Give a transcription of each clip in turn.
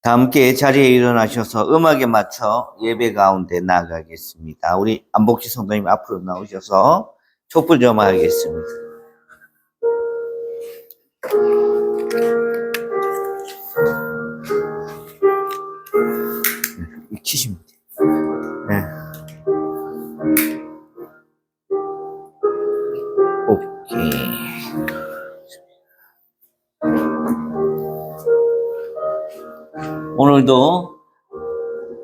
다 함께 자리에 일어나셔서 음악에 맞춰 예배 가운데 나가겠습니다. 우리 안복희 성도님 앞으로 나오셔서 촛불 좀 하겠습니다. 키시면 돼요. 네. 오케이. 오늘도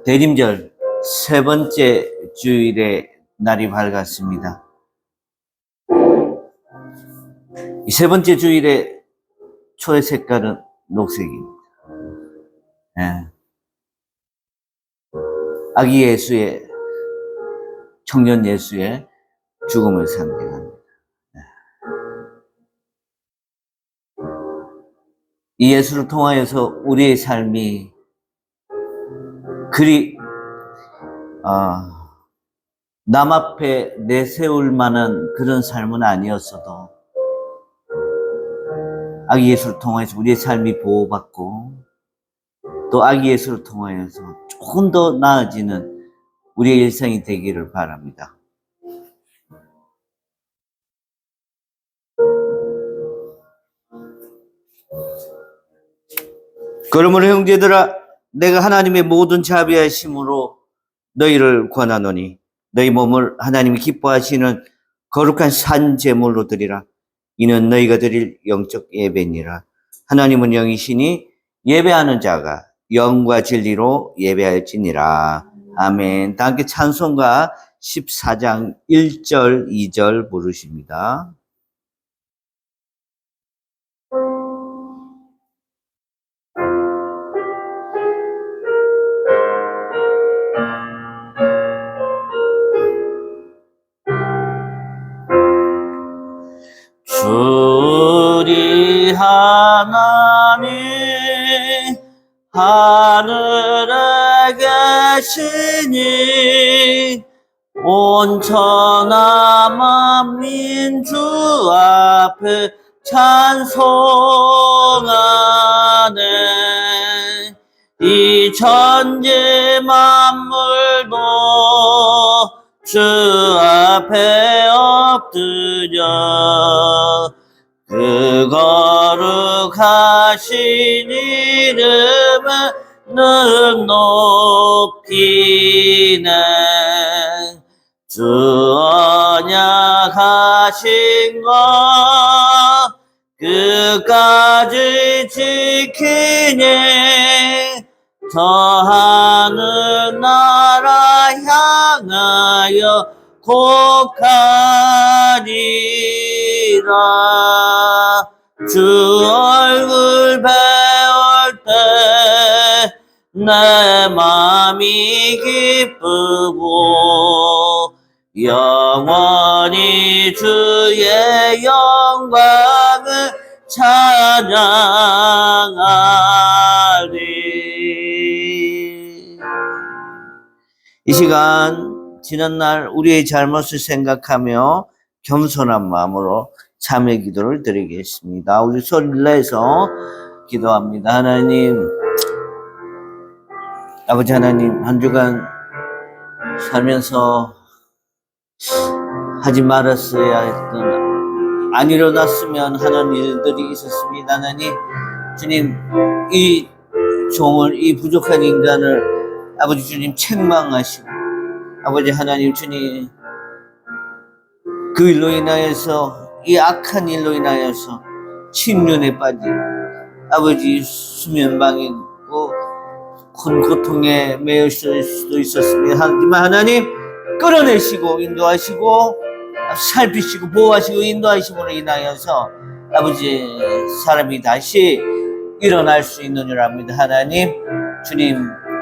대림절 세 번째 주일의 날이 밝았습니다. 이 세 번째 주일의 초의 색깔은 녹색입니다. 네. 아기 예수의, 청년 예수의 죽음을 상징합니다. 네. 이 예수를 통하여서 우리의 삶이 그리 남 앞에 내세울 만한 그런 삶은 아니었어도 아기 예수를 통해서 우리의 삶이 보호받고 또 아기 예수를 통하여서 조금 더 나아지는 우리의 일생이 되기를 바랍니다. 그러므로 형제들아, 내가 하나님의 모든 자비하심으로 너희를 권하노니 너희 몸을 하나님이 기뻐하시는 거룩한 산 제물로 드리라. 이는 너희가 드릴 영적 예배니라. 하나님은 영이시니 예배하는 자가 영과 진리로 예배할지니라. 아멘. 다 함께 찬송가 14장 1절 2절 부르십니다. 주리 하나님 하늘에 계시니 온 천하 만민 주 앞에 찬송하네. 이 천지 만물도 주 앞에 엎드려 그 거룩하신 이름을 늘 높이네. 주 언약하신 것 끝까지 지키니 저 하늘 나라 향하여 곡하리라. 주 얼굴 배울 때 내 마음이 기쁘고 영원히 주의 영광을 찬양하리. 이 시간 지난날 우리의 잘못을 생각하며 겸손한 마음으로 참회 기도를 드리겠습니다. 우리 소리를 내서 기도합니다. 하나님, 아버지 하나님, 한 주간 살면서 하지 말았어야 했던, 안 일어났으면 하는 일들이 있었습니다. 하나님, 주님, 이 종을, 이 부족한 인간을 아버지 주님 책망하시고, 아버지 하나님 주님, 그 일로 인하여서, 이 악한 일로 인하여서 침륜에 빠진 아버지 수면방에 있고 큰 고통에 매였을 수도 있었습니다. 하지만 하나님 끌어내시고 인도하시고 살피시고 보호하시고 인도하심으로 인하여서 아버지 사람이 다시 일어날 수 있는 줄 압니다. 하나님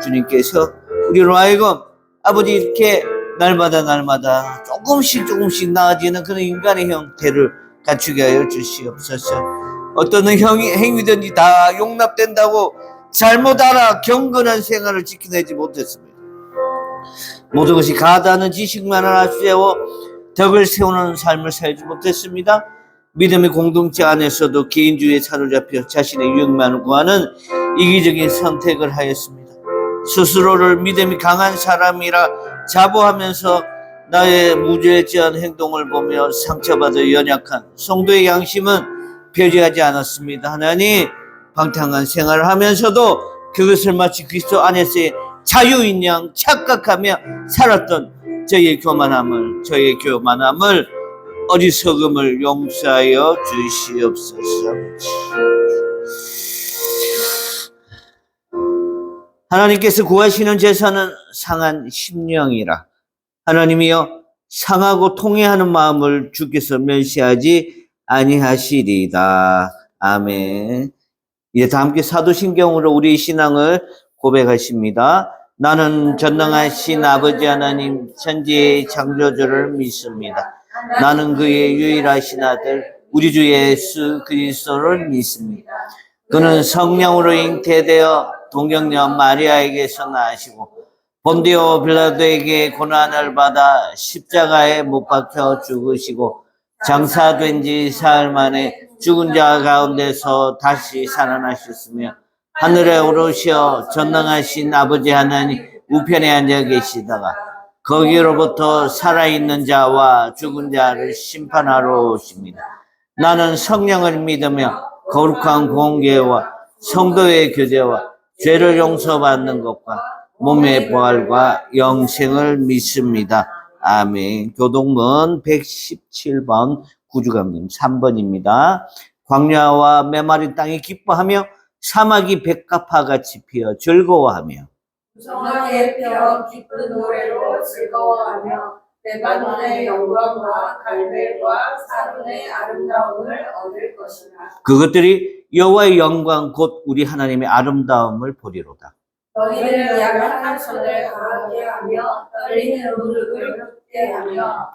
주님께서 우리로 하여금 아버지 이렇게 날마다 조금씩 나아지는 그런 인간의 형태를 갖추게 하여 주시옵소서. 어떤 행위든지 다 용납된다고 잘못 알아 경건한 생활을 지켜내지 못했습니다. 모든 것이 가다는 지식만을 앞세워 덕을 세우는 삶을 살지 못했습니다. 믿음의 공동체 안에서도 개인주의에 사로잡혀 자신의 유익만을 구하는 이기적인 선택을 하였습니다. 스스로를 믿음이 강한 사람이라 자부하면서 나의 무죄지한 행동을 보며 상처받아 연약한 성도의 양심은 배제하지 않았습니다. 하나님, 방탕한 생활을 하면서도 그것을 마치 그리스도 안에서의 자유인 양 착각하며 살았던 저의 교만함을 어리석음을 용서하여 주시옵소서. 하나님께서 구하시는 제사는 상한 심령이라. 하나님이여, 상하고 통회하는 마음을 주께서 멸시하지 아니하시리이다. 아멘. 이제 다 함께 사도신경으로 우리의 신앙을 고백하십니다. 나는 전능하신 아버지 하나님 천지의 창조주를 믿습니다. 나는 그의 유일하신 아들 우리 주 예수 그리스도를 믿습니다. 그는 성령으로 잉태되어 동정녀 마리아에게서 나시고 본디오 빌라도에게 고난을 받아 십자가에 못 박혀 죽으시고 장사된 지 사흘 만에 죽은 자 가운데서 다시 살아나셨으며 하늘에 오르시어 전능하신 아버지 하나님 우편에 앉아 계시다가 거기로부터 살아있는 자와 죽은 자를 심판하러 오십니다. 나는 성령을 믿으며 거룩한 공개와 성도의 교제와 죄를 용서받는 것과 몸의 부활과 영생을 믿습니다. 아멘. 교동문 117번 구주강림 3번입니다. 광야와 메마른 땅이 기뻐하며 사막이 백합화같이 피어 즐거워하며 무성하게 피어 기쁜 노래로 즐거워하며 레바논의 영광과 갈멜과 사론의 아름다움을 얻을 것이라. 그것들이 여호와의 영광 곧 우리 하나님의 아름다움을 보리로다. 너희는 약한 손을 강하게 하며 떨리는 무릎을 굳게 하며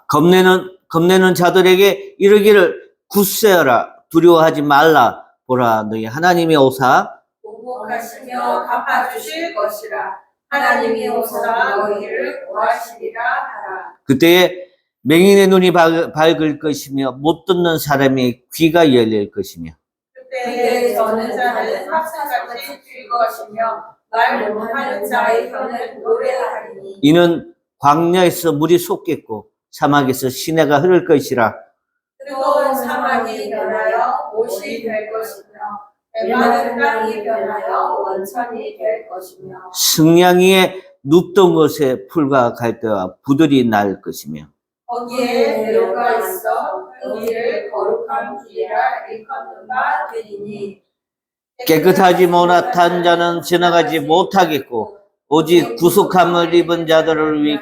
겁내는 자들에게 이르기를 굳세어라 두려워하지 말라. 보라, 너희 하나님의 오사 보복하시며 갚아주실 것이라. 하나님이 오사 너희를 구하시리라 하라. 그때에 맹인의 눈이 밝을 것이며 못 듣는 사람의 귀가 열릴 것이며 그때 저는 자는 합산같이 줄 것이며 말 못하는 자의 혀는 노래하리니. 이는 광야에서 물이 솟겠고 사막에서 시내가 흐를 것이라. 뜨거운 사막이 변하여 못이 될 것이며 메마른 땅이 변하여 원천이 될 것이며 승냥이에 눕던 곳에 풀과 갈대와 부들이 날 것이며 거기에 배로가 있어 그 길을 거룩한 길이라 일컫는 바 되리니. 깨끗하지 못한 자는 지나가지 못하겠고 오직 구속함을 입은 자들을 위해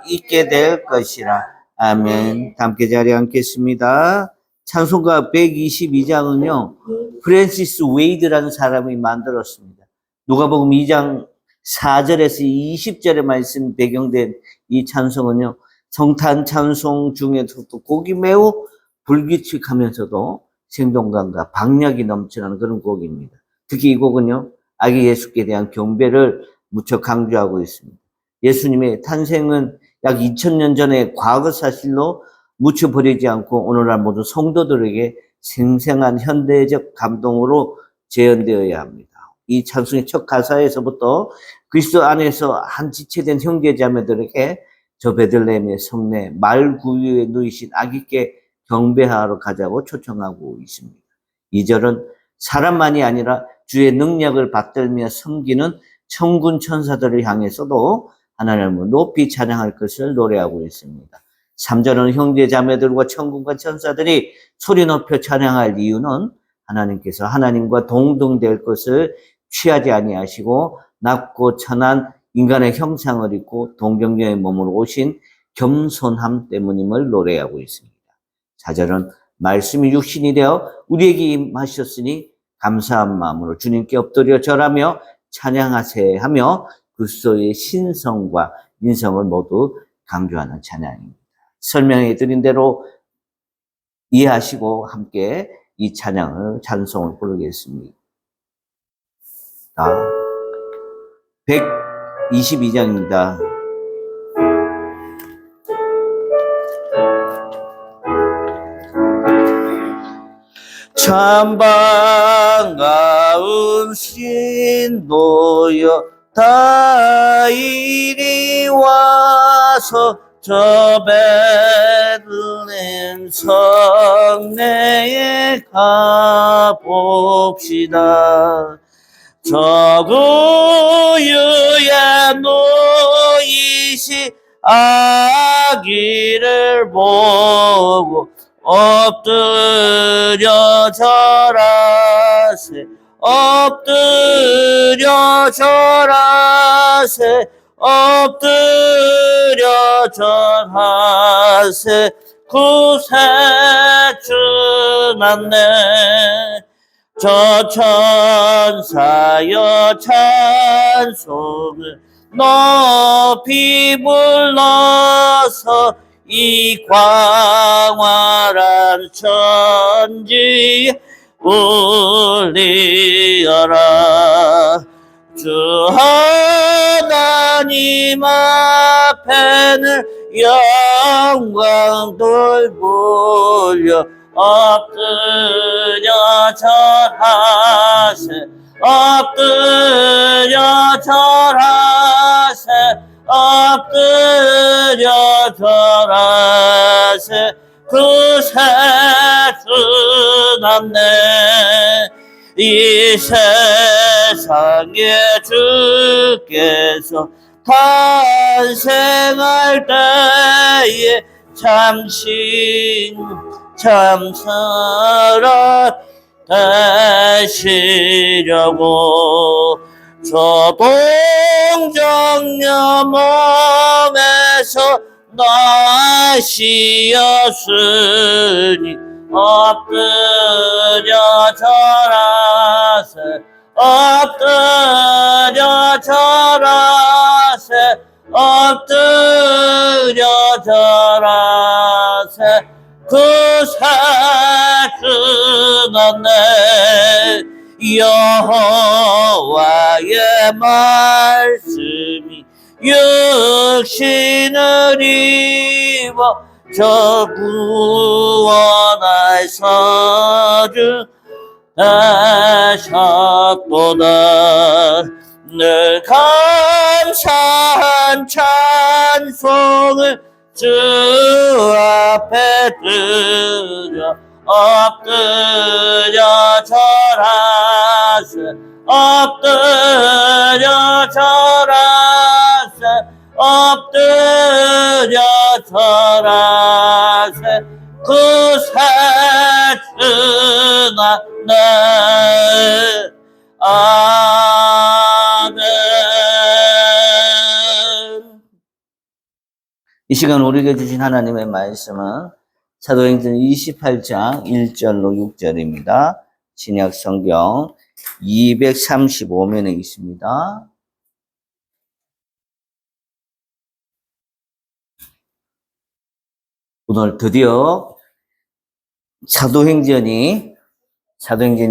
있게 될 것이라. 아멘. 함께 자리에 앉겠습니다. 찬송가 122장은요 프랜시스 웨이드라는 사람이 만들었습니다. 누가복음 2장 4절에서 20절의 말씀 배경된 이 찬송은요 성탄 찬송 중에서도 곡이 매우 불규칙하면서도 생동감과 박력이 넘치는 그런 곡입니다. 특히 이 곡은요 아기 예수께 대한 경배를 무척 강조하고 있습니다. 예수님의 탄생은 약 2000년 전의 과거 사실로 묻혀버리지 않고 오늘날 모든 성도들에게 생생한 현대적 감동으로 재현되어야 합니다. 이 찬송의 첫 가사에서부터 그리스도 안에서 한 지체된 형제자매들에게 저 베들레헴의 성내 말구유에 누이신 아기께 경배하러 가자고 초청하고 있습니다. 2절은 사람만이 아니라 주의 능력을 받들며 섬기는 천군 천사들을 향해서도 하나님을 높이 찬양할 것을 노래하고 있습니다. 3절은 형제 자매들과 천군과 천사들이 소리 높여 찬양할 이유는 하나님께서 하나님과 동등될 것을 취하지 아니하시고 낮고 천한 인간의 형상을 입고 동정녀의 몸으로 오신 겸손함 때문임을 노래하고 있습니다. 4절은 말씀이 육신이 되어 우리에게 임하셨으니 감사한 마음으로 주님께 엎드려 절하며 찬양하세 하며 그리스도의 신성과 인성을 모두 강조하는 찬양입니다. 설명해 드린 대로 이해하시고 함께 이 찬송을 부르겠습니다. 122장입니다. 참 반가운 신도여 다 이리 와서 저 베들레헴 성내에 가봅시다. 저 구유에 누이시 아기를 보고 엎드려 절하세 엎드려 절하세 엎드려 절하세 구세 주났네 저 천사여 찬송을 높이 불러서 이 광활한 천지에 울리어라 주 하나님 앞에는 영광 돌보려 엎드려 절하세 엎드려 절하세 엎드려 절하세 구세 주났네 이 세상에 주께서 탄생할 때에 참사랑 되시려고 저 동정녀 몸에서 나시었으니 엎드려 절하세 엎드려 절하세 엎드려 절하세 구세 주났네 여호와의 말씀이 육신을 입어 저 구원할 서주 되셨도다 늘 감사한 찬송을 주 앞에 드려 엎드려 절하세 엎드려 절하세 엎드려 절하세 구세 주났네 아멘. 이 시간 우리에게 주신 하나님의 말씀은 사도행전 28장 1절로 6절입니다. 신약 성경 235면에 있습니다. 오늘 드디어 사도행전이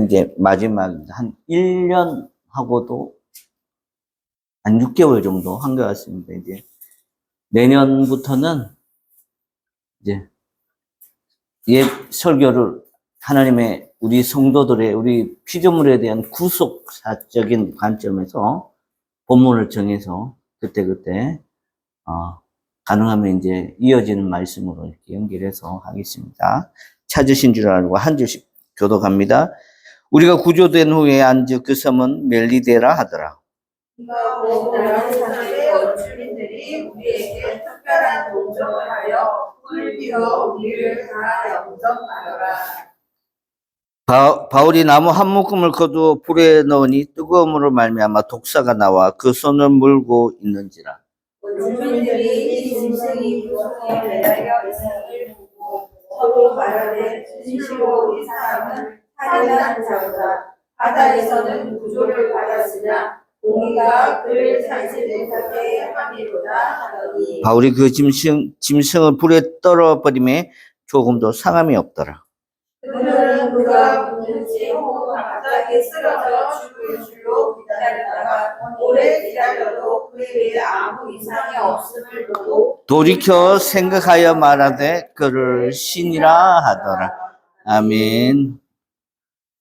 이제 마지막입니다. 한 1년 하고도 한 6개월 정도 한 것 같습니다. 이제 내년부터는 이제 옛 설교를 하나님의 우리 성도들의 우리 피조물에 대한 구속사적인 관점에서 본문을 정해서 그때그때 가능하면 이제 이어지는 말씀으로 이렇게 연결해서 하겠습니다. 찾으신 줄 알고 한 줄씩 교독합니다. 우리가 구조된 후에 앉은 그 섬은 멜리데라 하더라. 이가 온 다른 사람의 원주민들이 우리에게 특별한 동정을 하여 꿀비어 우리를 다 영접하여라. 바울이 나무 한 묶음을 거두어 불에 넣으니 뜨거움으로 말미암아 독사가 나와 그 손을 물고 있는지라. 원주민들이 이 짐승이 구성에 매달려 있음을 보고 서로 말하되 진실로 이 사람은 살인한 자보다 바다에서는 구조를 받았으나 공의가 그를 살지 못하게 함이로다 하더니 바울이 그 짐승을 불에 떨어버림에 조금도 상함이 없더라. 그들은 그가 죽는지 혹은 갑자기 쓰러져 죽을 줄로 기다렸다가 오래 기다려도 그에게 아무 이상이 없음을 보고 돌이켜 생각하여 말하되 그를 신이라 하더라. 아멘.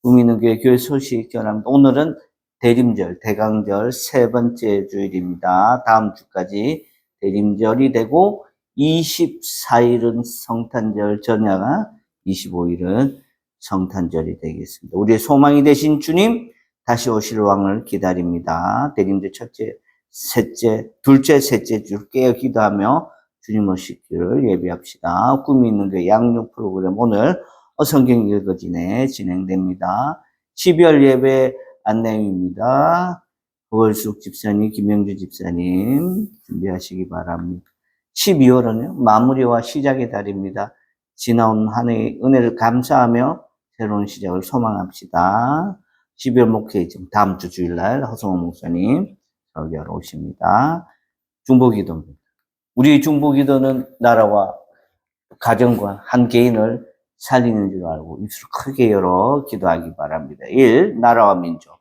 꿈 있는 교회 소식 전합니다. 오늘은 대림절, 대강절 세 번째 주일입니다. 다음 주까지 대림절이 되고 24일은 성탄절 전야가 25일은 성탄절이 되겠습니다. 우리의 소망이 되신 주님 다시 오실 왕을 기다립니다. 대림절 첫째, 셋째, 둘째, 셋째 주 깨어 기도하며 주님 오시기를 예비합시다. 꿈이 있는 교회 양육 프로그램 오늘 성경 읽어지네 진행됩니다. 12월 예배 안내입니다. 고월숙 집사님, 김영주 집사님 준비하시기 바랍니다. 12월은요, 마무리와 시작의 달입니다. 지나온 한 해의 은혜를 감사하며 새로운 시작을 소망합시다. 12월 목회 다음 주 주일날 허성호 목사님 설교하러 오십니다. 중보기도입니다. 우리 중보기도는 나라와 가정과 한 개인을 살리는 줄 알고 입술 크게 열어 기도하기 바랍니다. 1. 나라와 민족.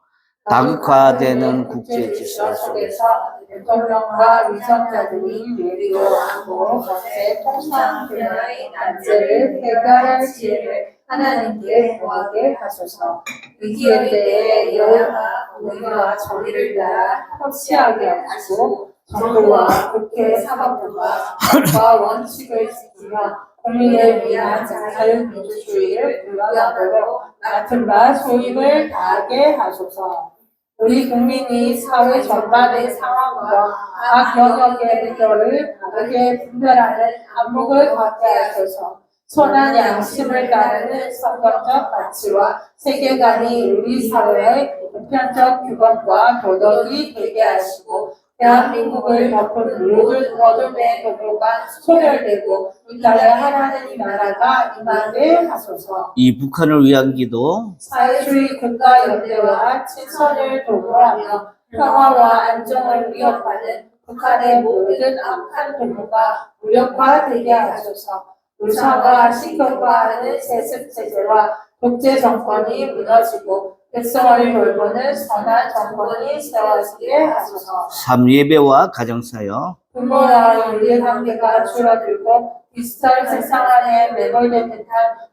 다극화되는 국제 질서 속에서 대통령과 위정자들이 외교, 안보, 정세, 통상 분야의 난제를 해결할 지혜를 하나님께 구하게 하소서. 위기의 때에 여야가 공의와 정의를 따라 협치하게 하시고 정부와 국회, 사법부가 법과 원칙을 지키며 국민을 위한 자유민주주의를 구현하도록 맡은 바 소임을 다하게 하소서. 우리 국민이 사회 전반의 상황과 각 영역의 의견을 다르게 분별하는 안목을 갖게 하소서. 선한 양심을 따르는 성경적 가치와 세계관이 우리 사회의 보편적 규범과 도덕이 되게 하시고 대한민국을 덮은 모든 어둠의 도구가 소멸되고 이 땅에 하나님 나라가 임하게 하소서. 이 북한을 위한 기도. 사회주의 국가 연대와 친선을 도모하며 평화와 안정을 위협하는 북한의 모든 악한 도구가 무력화되게 하소서. 무상화 신격화하는 세습 체제와 독재 정권이 무너지고 백성을 돌보는 선한 정권이 세워지게 하소서. 3. 예배와 가정사역. 부모와 윤리 관계가 줄어들고 디지털 세상 안에 매몰된 듯한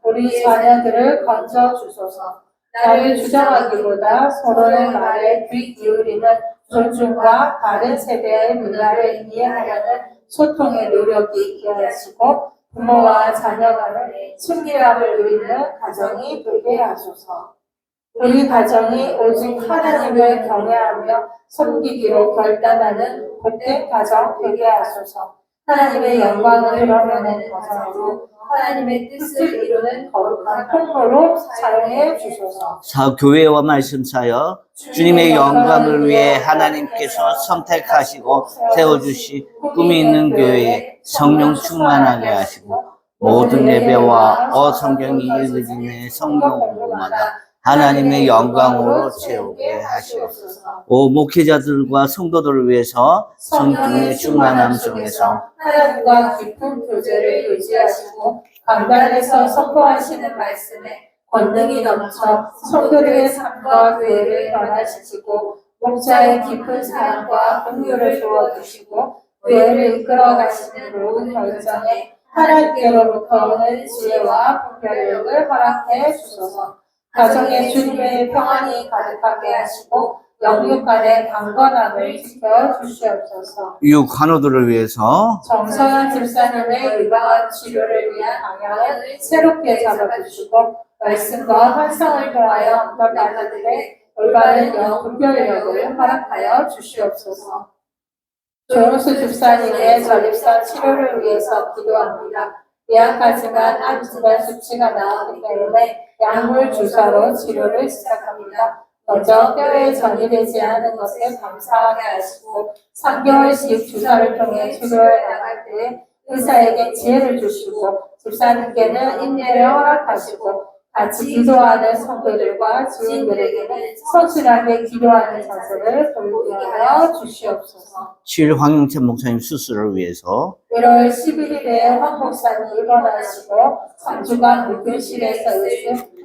우리 자녀들을 건져 주소서. 나를 주장하기보다 서로의 말에 귀 기울이는 존중과 다른 세대의 문화를 이해하려는 소통의 노력이 있게 하시고 부모와 자녀 간의 친밀함을 누리는 가정이 되게 하소서. 우리 가정이 오직 하나님을 경외하며 섬기기로 결단하는 복된 가정 되게 하소서. 하나님의 영광을 드러내는 가정으로 하나님의 뜻을 이루는 거룩한 통로로 사용해 주소서. 4. 교회와 말씀 사역. 주님의 영광을 위해 하나님께서 선택하시고 세워주신 꿈이 있는 교회에 성령 충만하게 하시고 모든 예배와 성경이 읽어지는 성경 공부마다 하나님의 영광으로 채우게 하시옵소서. 5. 목회자들과 성도들을 위해서 성령의 충만함 속에서 하나님과 깊은 교제를 유지하시고 강단에서 선포하시는 말씀에 권능이 넘쳐 성도들의 삶과 교회를 변화시키고 목자의 깊은 사랑과 긍휼을 부어주시고 교회를 이끌어 가시는 모든 결정에 하나님께로부터 오는 지혜와 분별력을 허락해 주소서. 가정에 주님의 평안이 가득하게 하시고 영육 간의 강건함을 지켜 주시옵소서. 6. 환우들을 위해서 정성한 집사님의 유방한 치료를 위한 방향을 새롭게 잡아주시고 말씀과 환상을 통하여 어떤 나라들의 올바른 영분별력을 허락하여 주시옵소서. 조용수 집사님의 전립선 치료를 위해서 기도합니다. 예약하지만 암진단 수치가 나오기 때문에 약물 주사로 치료를 시작합니다. 먼저 뼈에 전이 되지 않은 것에 감사하게 하시고 3개월씩 주사를 통해 치료해 나갈 때 의사에게 지혜를 주시고 집사님께는 인내를 허락하시고 같이 기도하는 성도들과 지인들에게는 성실하게 기도하는 자세를 보이게 하여 주시옵소서. 7. 황영찬 목사님 수술을 위해서 1월 11일에 황 목사님 입원하시고 3주간 목욕실에서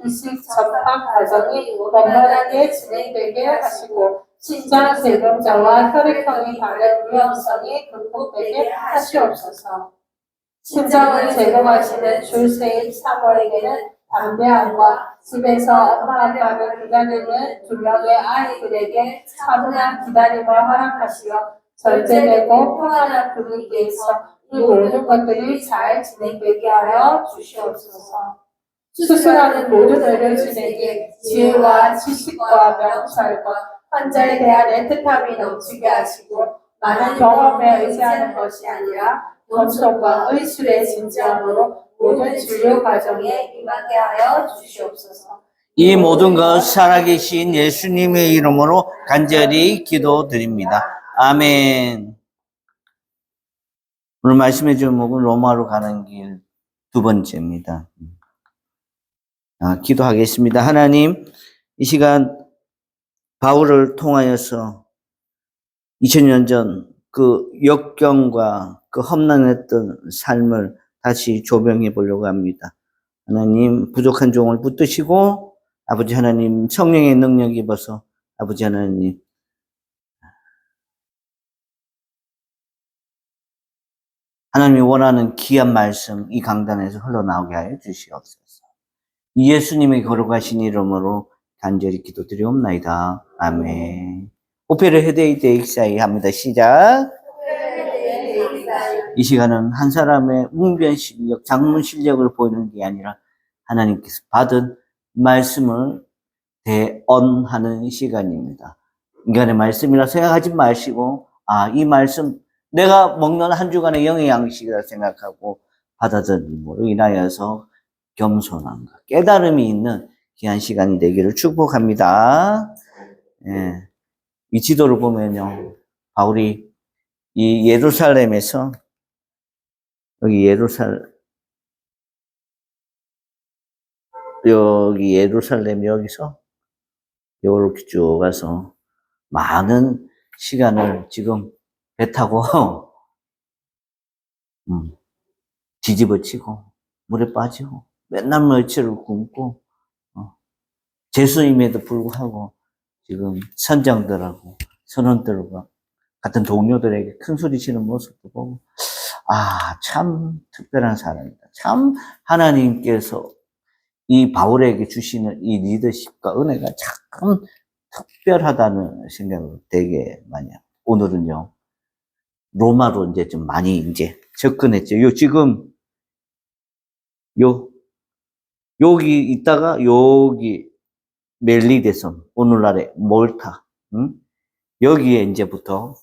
이식 접합 과정이 원만하게 진행되게 하시고 신장 제동자와 혈액형이 다른 위험성이 극복되게 하시옵소서. 신장을 제공하시는 줄세인 사모에게는 담대함과 집에서 엄마 아빠를 기다리는 두 명의 아이들에게 차분한 기다림을 허락하시어 절제되고 평안한 분위기에서 이 모든 것들이 잘 진행되게 하여 주시옵소서. 수술하는 모든 의료진에게 지혜와 지식과 명철과 환자에 대한 애틋함이 넘치게 하시고 많은 경험에 의지하는 것이 아니라 원천과 의술의 진지함으로 모든 진료 과정에 임하게 하여 주시옵소서. 이 모든 것 살아계신 예수님의 이름으로 간절히 기도드립니다. 아멘. 오늘 말씀의 제목은 로마로 가는 길 두 번째입니다. 기도하겠습니다. 하나님, 이 시간 바울을 통하여서 2000년 전 그 역경과 그 험난했던 삶을 다시 조명해 보려고 합니다. 하나님, 부족한 종을 붙드시고 아버지 하나님 성령의 능력 입어서 아버지 하나님 하나님이 원하는 귀한 말씀 이 강단에서 흘러나오게 하여 주시옵소서. 예수님의 거룩하신 이름으로 간절히 기도드리옵나이다. 아멘. 오페르 헤데이데 익사이 합니다. 시작. 이 시간은 한 사람의 웅변 실력, 장문 실력을 보이는 게 아니라 하나님께서 받은 말씀을 대언하는 시간입니다. 인간의 말씀이라 생각하지 마시고, 이 말씀, 내가 먹는 한 주간의 영의 양식이라 생각하고 받아들임으로 인하여서 겸손함과 깨달음이 있는 귀한 시간이 되기를 축복합니다. 예. 이 지도를 보면요, 바울이 이 예루살렘에서 여기 예루살렘 여기서 이렇게 쭉 가서 많은 시간을 지금 배 타고 뒤집어치고 물에 빠지고 맨날 멀치를 굶고 재수임에도 불구하고 지금 선장들하고 선원들과 같은 동료들에게 큰 소리 치는 모습도 보고 참 특별한 사람이다. 참 하나님께서 이 바울에게 주시는 이 리더십과 은혜가 참 특별하다는 생각을 되게 많이 합니다. 오늘은요, 로마로 이제 좀 많이 이제 접근했죠. 지금, 여기 있다가 여기 멜리데섬, 오늘날의 몰타, 여기에 이제부터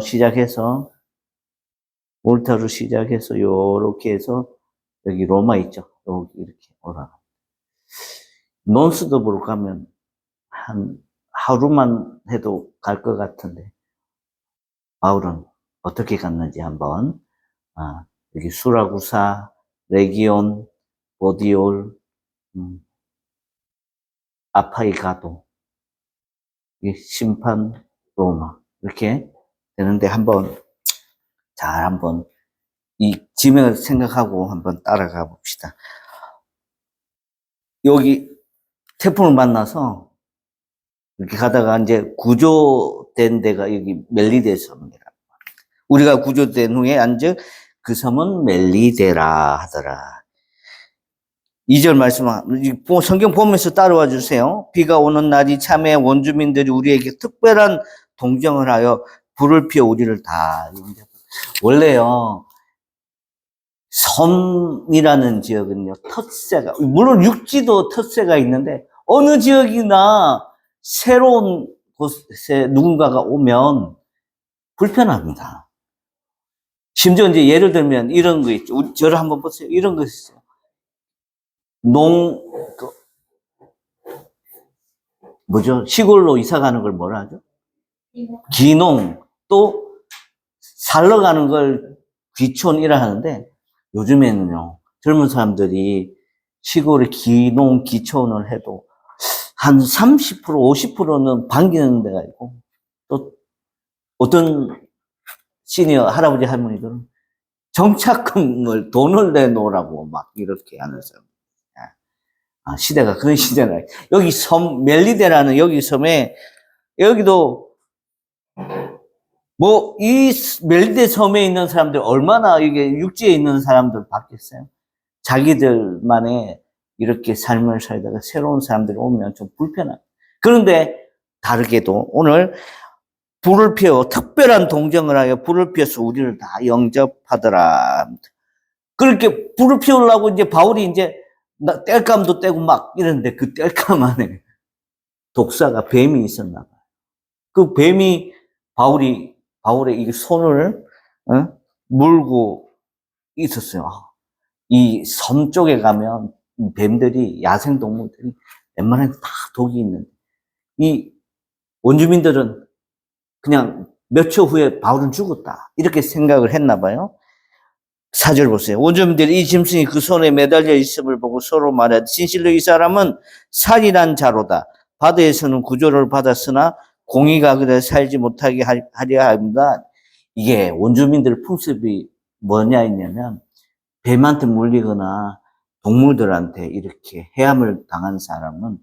시작해서, 몰타로 시작해서 요렇게 해서 여기 로마 있죠. 여기 이렇게 올라가. 논스톱으로 가면 한 하루만 해도 갈 것 같은데 바울은 어떻게 갔는지 한번 여기 수라구사, 레기온, 보디올, 아파이가도, 심판, 로마 이렇게 되는데 한번 이 지명을 생각하고 한번 따라가 봅시다. 여기 태풍을 만나서 이렇게 가다가 이제 구조된 데가 여기 멜리데 섬이라. 우리가 구조된 후에 안즉 그 섬은 멜리데라 하더라. 2절 말씀, 성경 보면서 따라와 주세요. 비가 오는 날이 참에 원주민들이 우리에게 특별한 동정을 하여 불을 피워 우리를 다 용접해. 원래요, 섬이라는 지역은요, 텃세가, 물론 육지도 텃세가 있는데, 어느 지역이나 새로운 곳에 누군가가 오면 불편합니다. 심지어 이제 예를 들면 이런 거 있죠. 저를 한번 보세요. 이런 거 있어요. 시골로 이사 가는 걸 뭐라 하죠? 귀농. 또 살러 가는 걸 귀촌이라 하는데, 요즘에는요, 젊은 사람들이 시골에 귀농, 귀촌을 해도 한 30%, 50%는 반기는 데가 있고, 또 어떤 시니어 할아버지 할머니들은 정착금을 돈을 내놓으라고 막 이렇게 하는 사람. 시대가 그런 시대라. 여기 섬, 멜리데라는 여기 섬에, 여기도 이 멜리데 섬에 있는 사람들 얼마나 이게 육지에 있는 사람들 받겠어요? 자기들만의 이렇게 삶을 살다가 새로운 사람들이 오면 좀 불편합니다. 그런데 다르게도 오늘 불을 피워 특별한 동정을 하여 불을 피워서 우리를 다 영접하더라. 그렇게 불을 피우려고 이제 바울이 이제 땔감도 떼고 막 이러는데 그 땔감 안에 독사가 뱀이 있었나 봐요. 그 뱀이 바울의 이 손을 물고 있었어요. 이 섬 쪽에 가면 뱀들이 야생동물들이 웬만하면 다 독이 있는데 이 원주민들은 그냥 몇 초 후에 바울은 죽었다 이렇게 생각을 했나 봐요. 4절 보세요. 원주민들이 이 짐승이 그 손에 매달려 있음을 보고 서로 말하되 진실로 이 사람은 살인한 자로다. 바다에서는 구조를 받았으나 공의가 그래 살지 못하게 하려 합니다. 이게 원주민들 풍습이 뭐냐 있냐면 뱀한테 물리거나 동물들한테 이렇게 해함을 당한 사람은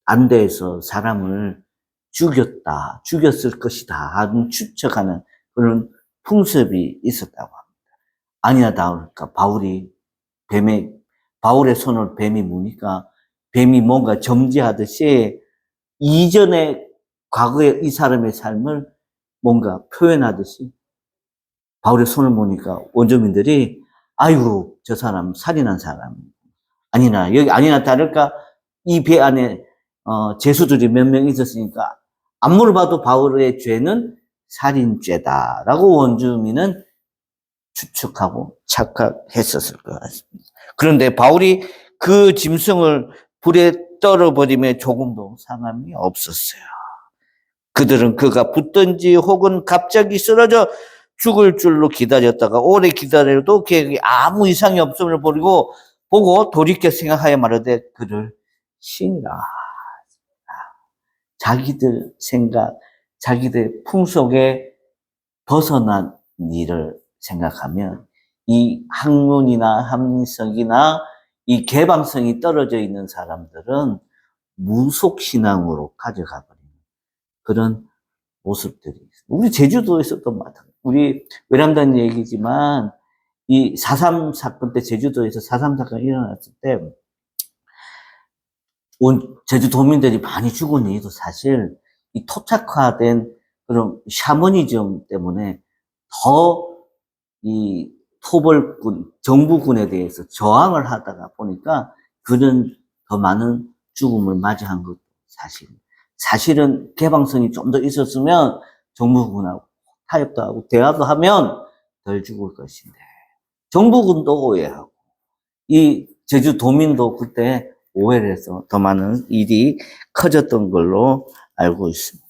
안대에서 사람을 죽였을 것이다 하는 추측하는 그런 풍습이 있었다고 합니다. 아니나 다를까 바울의 손을 뱀이 무니까 뱀이 뭔가 점지하듯이 이전에 과거의 이 사람의 삶을 뭔가 표현하듯이 바울의 손을 보니까 원주민들이 아이고 저 사람 살인한 사람 아니나 다를까 이 배 안에 죄수들이 몇 명 있었으니까 안 물어봐도 바울의 죄는 살인죄다라고 원주민은 추측하고 착각했었을 것 같습니다. 그런데 바울이 그 짐승을 불에 떨어버림에 조금도 상함이 없었어요. 그들은 그가 붙든지 혹은 갑자기 쓰러져 죽을 줄로 기다렸다가 오래 기다려도 그에게 아무 이상이 없음을 보고 돌이켜 생각하여 말하되 그를 신이라. 자기들 생각, 자기들 풍속에 벗어난 일을 생각하면 이 학문이나 합리성이나 이 개방성이 떨어져 있는 사람들은 무속신앙으로 가져가 버리는 그런 모습들이 있어요. 우리 제주도에서도 마찬가지. 우리 외람단 얘기지만 이 4.3 사건 때 제주도에서 4.3 사건이 일어났을 때 제주도민들이 많이 죽은 이유도 사실 이 토착화된 그런 샤머니즘 때문에 더 이 토벌군, 정부군에 대해서 저항을 하다가 보니까 그는 더 많은 죽음을 맞이한 것도 사실은 개방성이 좀 더 있었으면 정부군하고 타협도 하고 대화도 하면 덜 죽을 것인데 정부군도 오해하고 이 제주도민도 그때 오해를 해서 더 많은 일이 커졌던 걸로 알고 있습니다.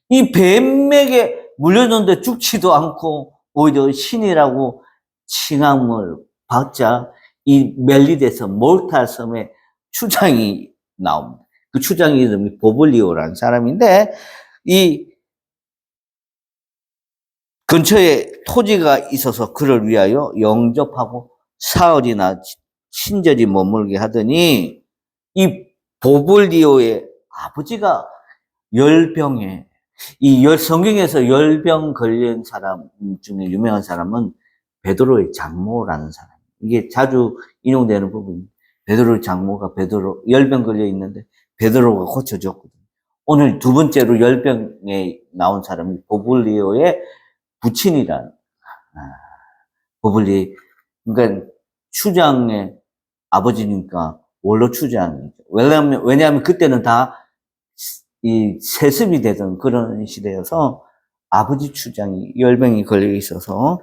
이 뱀에게 물렸는데 죽지도 않고 오히려 신이라고 칭함을 받자 이 멜리데서 몰타 섬에 추장이 나옵니다. 그 추장 이름이 보블리오라는 사람인데 이 근처에 토지가 있어서 그를 위하여 영접하고 사흘이나 친절히 머물게 하더니 이 보블리오의 아버지가 열병에 성경에서 열병 걸린 사람 중에 유명한 사람은 베드로의 장모라는 사람. 이게 자주 인용되는 부분이 베드로의 장모가 열병 걸려 있는데 베드로가 고쳐줬거든요. 오늘 두 번째로 열병에 나온 사람이 보블리오의 부친이란 보블리 그러니까 추장의 아버지니까 원로 추장이죠. 왜냐하면 그때는 다 이 세습이 되던 그런 시대여서 아버지 추장이 열병이 걸려 있어서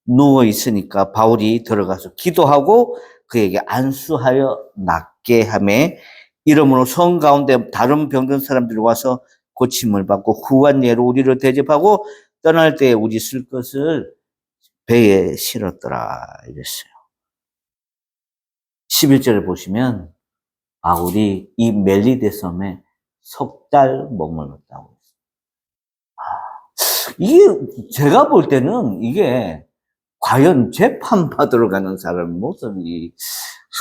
누워 있으니까 바울이 들어가서 기도하고 그에게 안수하여 낫게 하매 이러므로 성 가운데 다른 병든 사람들이 와서 고침을 받고 후한 예로 우리를 대접하고 떠날 때에 우리 쓸 것을 배에 실었더라 이랬어요. 11절을 보시면 바울이 이 멜리데 섬에 석 달 머물렀다고 했어요. 이게 제가 볼 때는 이게 과연 재판 받으러 가는 사람 모습이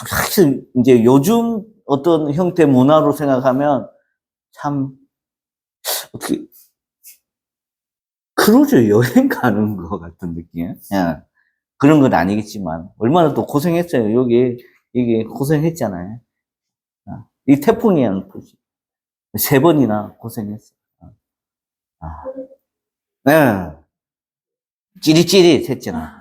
사실 이제 요즘 어떤 형태 문화로 생각하면 참 어떻게 크루즈 여행 가는 것 같은 느낌. 그런 건 아니겠지만 얼마나 또 고생했어요. 여기 이게 고생했잖아요. 이 태풍이야, 세 번이나 고생했어. 아. 네. 찌릿찌릿했잖아.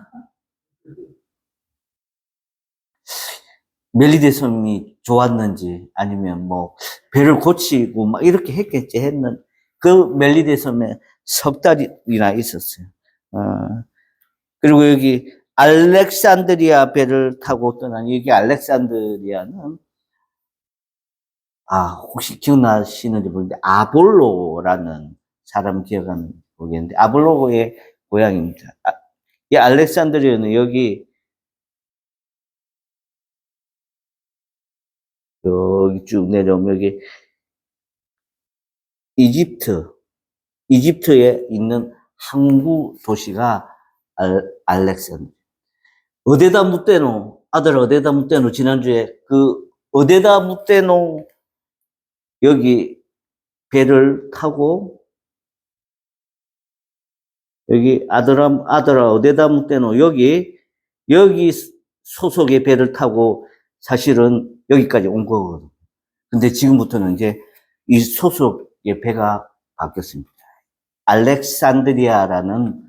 멜리데섬이 좋았는지 아니면 뭐 배를 고치고 막 이렇게 했겠지 했는 그 멜리데섬에 석 달이나 있었어요. 그리고 여기 알렉산드리아 배를 타고 떠난 여기 알렉산드리아는 혹시 기억나시는지 모르는데 아볼로라는 사람 기억하는 모르겠는데 아볼로의 고향입니다. 이 알렉산드리아는 여기 쭉 내려오면 여기 이집트에 있는 항구 도시가 알렉산드리아. 어디다 묻대노? 아들 어디다 묻대노? 지난주에 어디다 묻대노? 여기 배를 타고 여기 아들아 어디다 묻대노? 여기 소속의 배를 타고 사실은 여기까지 온 거거든. 근데 지금부터는 이제 이 소속의 배가 바뀌었습니다. 알렉산드리아라는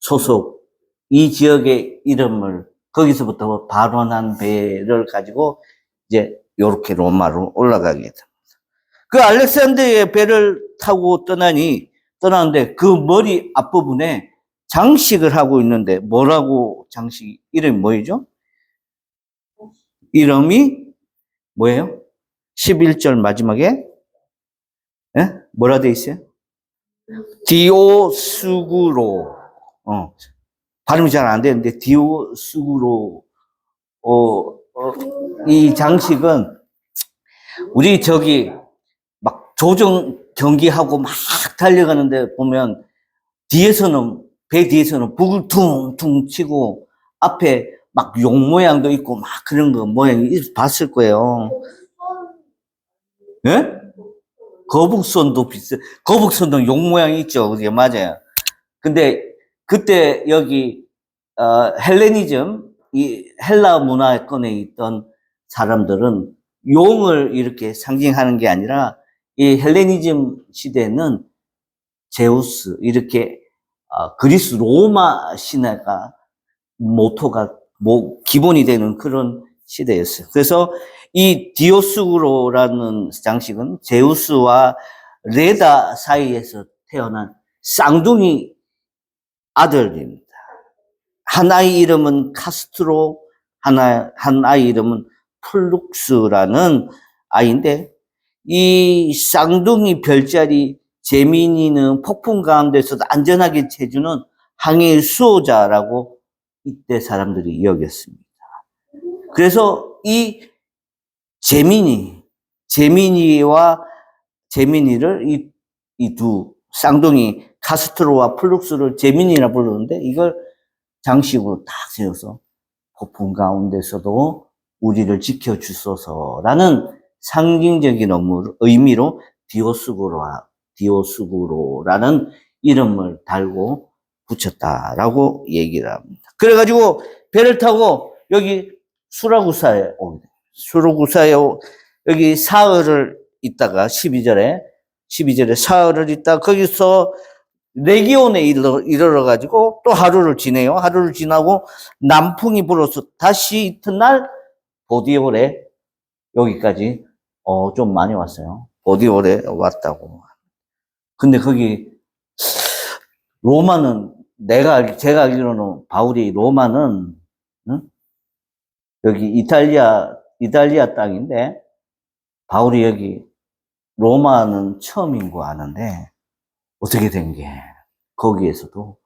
소속 이 지역의 이름을 거기서부터 발원한 배를 가지고 이제 요렇게 로마로 올라가게 됩니다. 그 알렉산드리아 배를 타고 떠나는데 그 머리 앞부분에 장식을 하고 있는데 이름이 뭐죠? 이름이 뭐예요? 11절 마지막에 뭐라 돼 있어요? 디오스구로. 발음이 잘 안 되는데 디오스구로. 이 장식은 우리 저기 막 조정 경기하고 막 달려가는데 보면 배 뒤에서는 북을 퉁퉁 치고 앞에 막 용 모양도 있고 막 그런 거 모양이 봤을 거예요. 예? 거북선도 거북선도 용 모양이 있죠. 그게 맞아요. 근데 그때 여기 헬레니즘 이 헬라 문화권에 있던 사람들은 용을 이렇게 상징하는 게 아니라 이 헬레니즘 시대는 제우스 이렇게 그리스 로마 신화가 모토가 기본이 되는 그런 시대였어요. 그래서 이 디오스구로라는 장식은 제우스와 레다 사이에서 태어난 쌍둥이 아들입니다. 한 아이 이름은 카스트로, 한 아이 이름은 플룩스라는 아이인데 이 쌍둥이 별자리 제미니는 폭풍 가운데서도 안전하게 해주는 항해의 수호자라고 이때 사람들이 여겼습니다. 그래서 이 제미니를 이 두 쌍둥이 카스트로와 플룩스를 제미니라 부르는데 이걸 장식으로 딱 세워서 폭풍 가운데서도 우리를 지켜주소서라는 상징적인 의미로 디오스구로라는 이름을 달고 붙였다라고 얘기를 합니다. 그래가지고 배를 타고 여기 수라구사에 옵니다. 수라구사에 여기 사흘을 있다가 12절에 사흘을 있다가 거기서 레기온에 이르러가지고 또 하루를 지내요. 하루를 지나고 남풍이 불어서 다시 이튿날 보디올에 여기까지 좀 많이 왔어요. 보디올에 왔다고. 근데 거기 로마는 제가 알기로는 바울이 로마는 여기 이탈리아 땅인데 바울이 여기 로마는 처음인 거 아는데 어떻게 된 게 거기에서도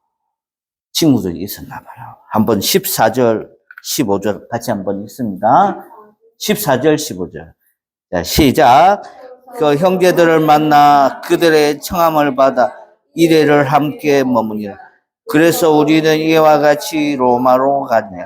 친구들이 있었나 봐요. 한번 14절, 15절 같이 한번 읽습니다. 14절, 15절. 자, 시작. 그 형제들을 만나 그들의 청함을 받아 이래를 함께 머무니라. 그래서 우리는 이와 같이 로마로 갔네.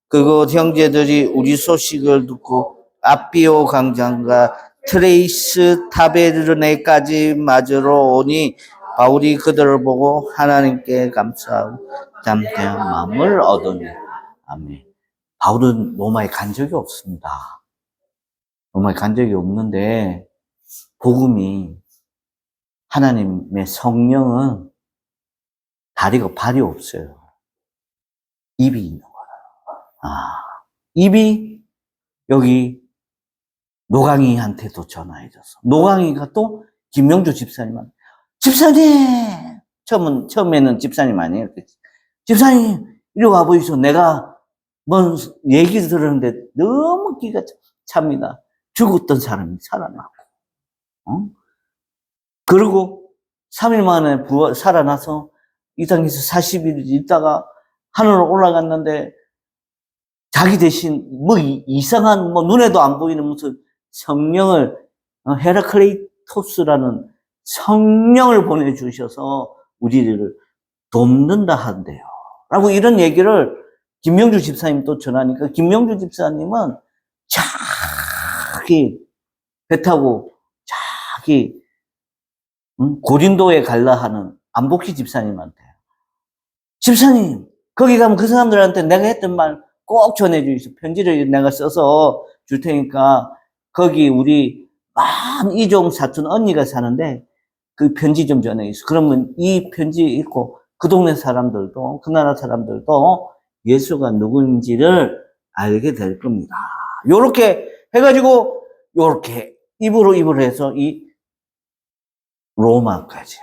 그곳 형제들이 우리 소식을 듣고 아피오 광장과 트레이스 타베르네까지 맞으러 오니 바울이 그들을 보고 하나님께 감사하고 담대한 마음을 얻으니. 아멘. 바울은 로마에 간 적이 없습니다. 로마에 간 적이 없는데 복음이 하나님의 성령은 다리가 발이 없어요. 입이 있는 거예요. 입이 여기 노강이한테도 전화해줬어. 노강이가 또 김명주 집사님한테 집사님! 처음에는 집사님 아니에요. 집사님, 이리 와보이소. 내가 뭔 얘기 들었는데 너무 기가 찹니다. 죽었던 사람이 살아나고. 어? 그리고 3일 만에 살아나서 이 땅에서 40일 있다가 하늘로 올라갔는데 자기 대신 뭐 이상한 뭐 눈에도 안 보이는 무슨 성령을 헤라클레이토스라는 성령을 보내주셔서 우리를 돕는다 한대요. 라고 이런 얘기를 김명주 집사님 또 전하니까 김명주 집사님은 자기 배 타고 자기 고린도에 갈라 하는 안복희 집사님한테 집사님 거기 가면 그 사람들한테 내가 했던 말 꼭 전해주시오. 편지를 내가 써서 줄 테니까 거기 우리 이종 사촌 언니가 사는데 그 편지 좀 전해주시오. 그러면 이 편지 읽고 그 동네 사람들도 그 나라 사람들도 예수가 누구인지를 알게 될 겁니다. 요렇게 해가지고 요렇게 입으로 해서 이 로마까지.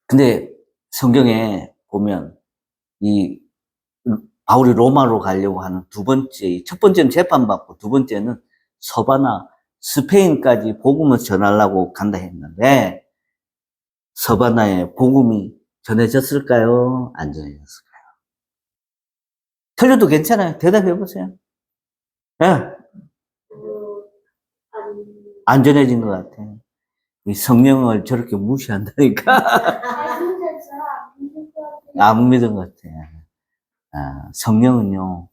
근데 성경에 보면 이 바울이 로마로 가려고 하는 첫 번째는 재판받고 두 번째는 서바나 스페인까지 복음을 전하려고 간다 했는데 서바나에 복음이 전해졌을까요? 안 전해졌을까요? 틀려도 괜찮아요. 대답해 보세요. 예. 안 전해진 것 같아요. 이 성령을 저렇게 무시한다니까. 안 믿은 것 같아요. 성령은요,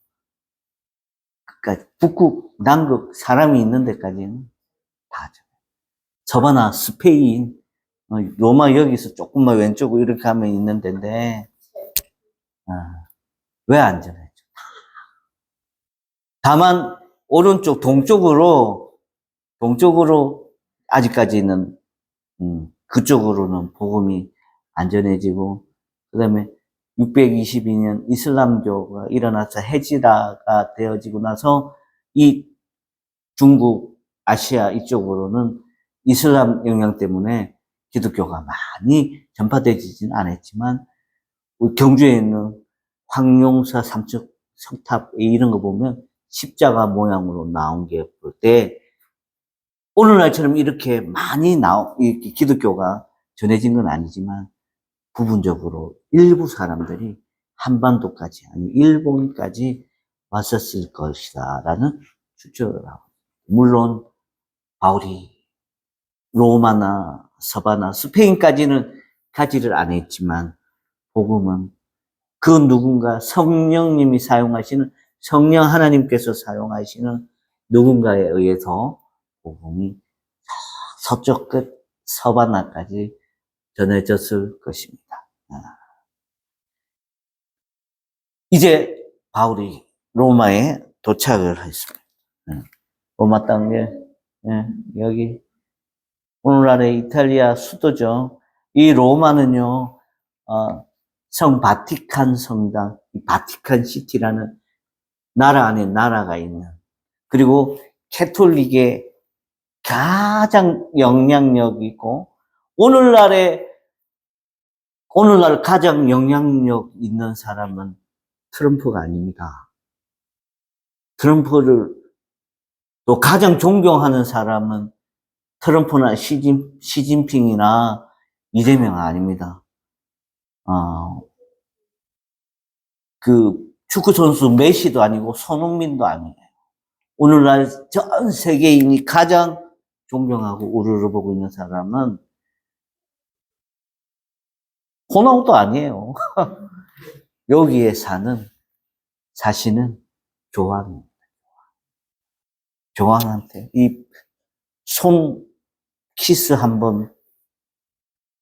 그러니까 북극, 남극, 사람이 있는 데까지는 다 줘. 서바나, 스페인, 로마 여기서 조금만 왼쪽으로 이렇게 하면 있는 데인데, 왜 안 전해줘? 다만, 오른쪽, 동쪽으로 아직까지는, 그쪽으로는 복음이 안 전해지고, 그 다음에 622년 이슬람교가 일어나서 해지라가 되어지고 나서 이 중국, 아시아 이쪽으로는 이슬람 영향 때문에 기독교가 많이 전파되지는 않았지만 경주에 있는 황룡사 삼척 성탑 이런 거 보면 십자가 모양으로 나온 게 볼 때 오늘날처럼 이렇게 많이 기독교가 전해진 건 아니지만 부분적으로 일부 사람들이 한반도까지, 아니, 일본까지 왔었을 것이다. 라는 추측을 하고. 물론, 바울이 로마나 서바나 스페인까지는 가지를 안 했지만, 복음은 그 누군가 성령님이 사용하시는, 성령 하나님께서 사용하시는 누군가에 의해서 복음이 서쪽 끝 서바나까지 전해졌을 것입니다. 이제 바울이 로마에 도착을 했습니다. 로마 땅에 여기 오늘날의 이탈리아 수도죠. 이 로마는요, 성 바티칸 성당, 바티칸 시티라는 나라 안에 나라가 있는, 그리고 캐톨릭의 가장 영향력 있고 오늘날 가장 영향력 있는 사람은 트럼프가 아닙니다. 트럼프를 또 가장 존경하는 사람은 트럼프나 시진핑이나 이재명 아닙니다. 그 축구 선수 메시도 아니고 손흥민도 아니에요. 오늘날 전 세계인이 가장 존경하고 우러러보고 있는 사람은 호나우도 아니에요. 여기에 사시는 조한입니다. 조한한테 이 손 키스 한번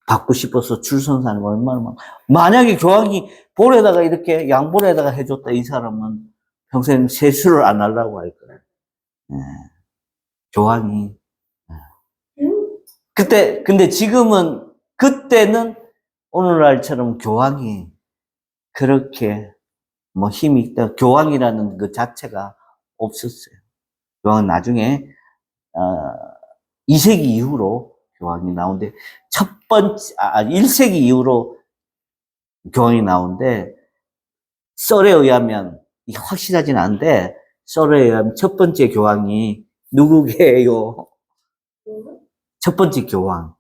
받고 싶어서 줄 선 사람이 얼마나 많아. 만약에 교황이 볼에다가 이렇게 양볼에다가 해줬다, 이 사람은 평생 세수를 안 하려고 할 거예요. 예. 교황이. 근데 지금은, 그때는 오늘날처럼 교황이 그렇게 뭐 힘이 있다, 교황이라는 그 자체가 없었어요. 교황은 나중에, 2세기 이후로 교황이 나오는데, 1세기 이후로 교황이 나오는데, 썰에 의하면, 이게 확실하진 않은데, 썰에 의하면 첫 번째 교황이 누구게요? 첫 번째 교황.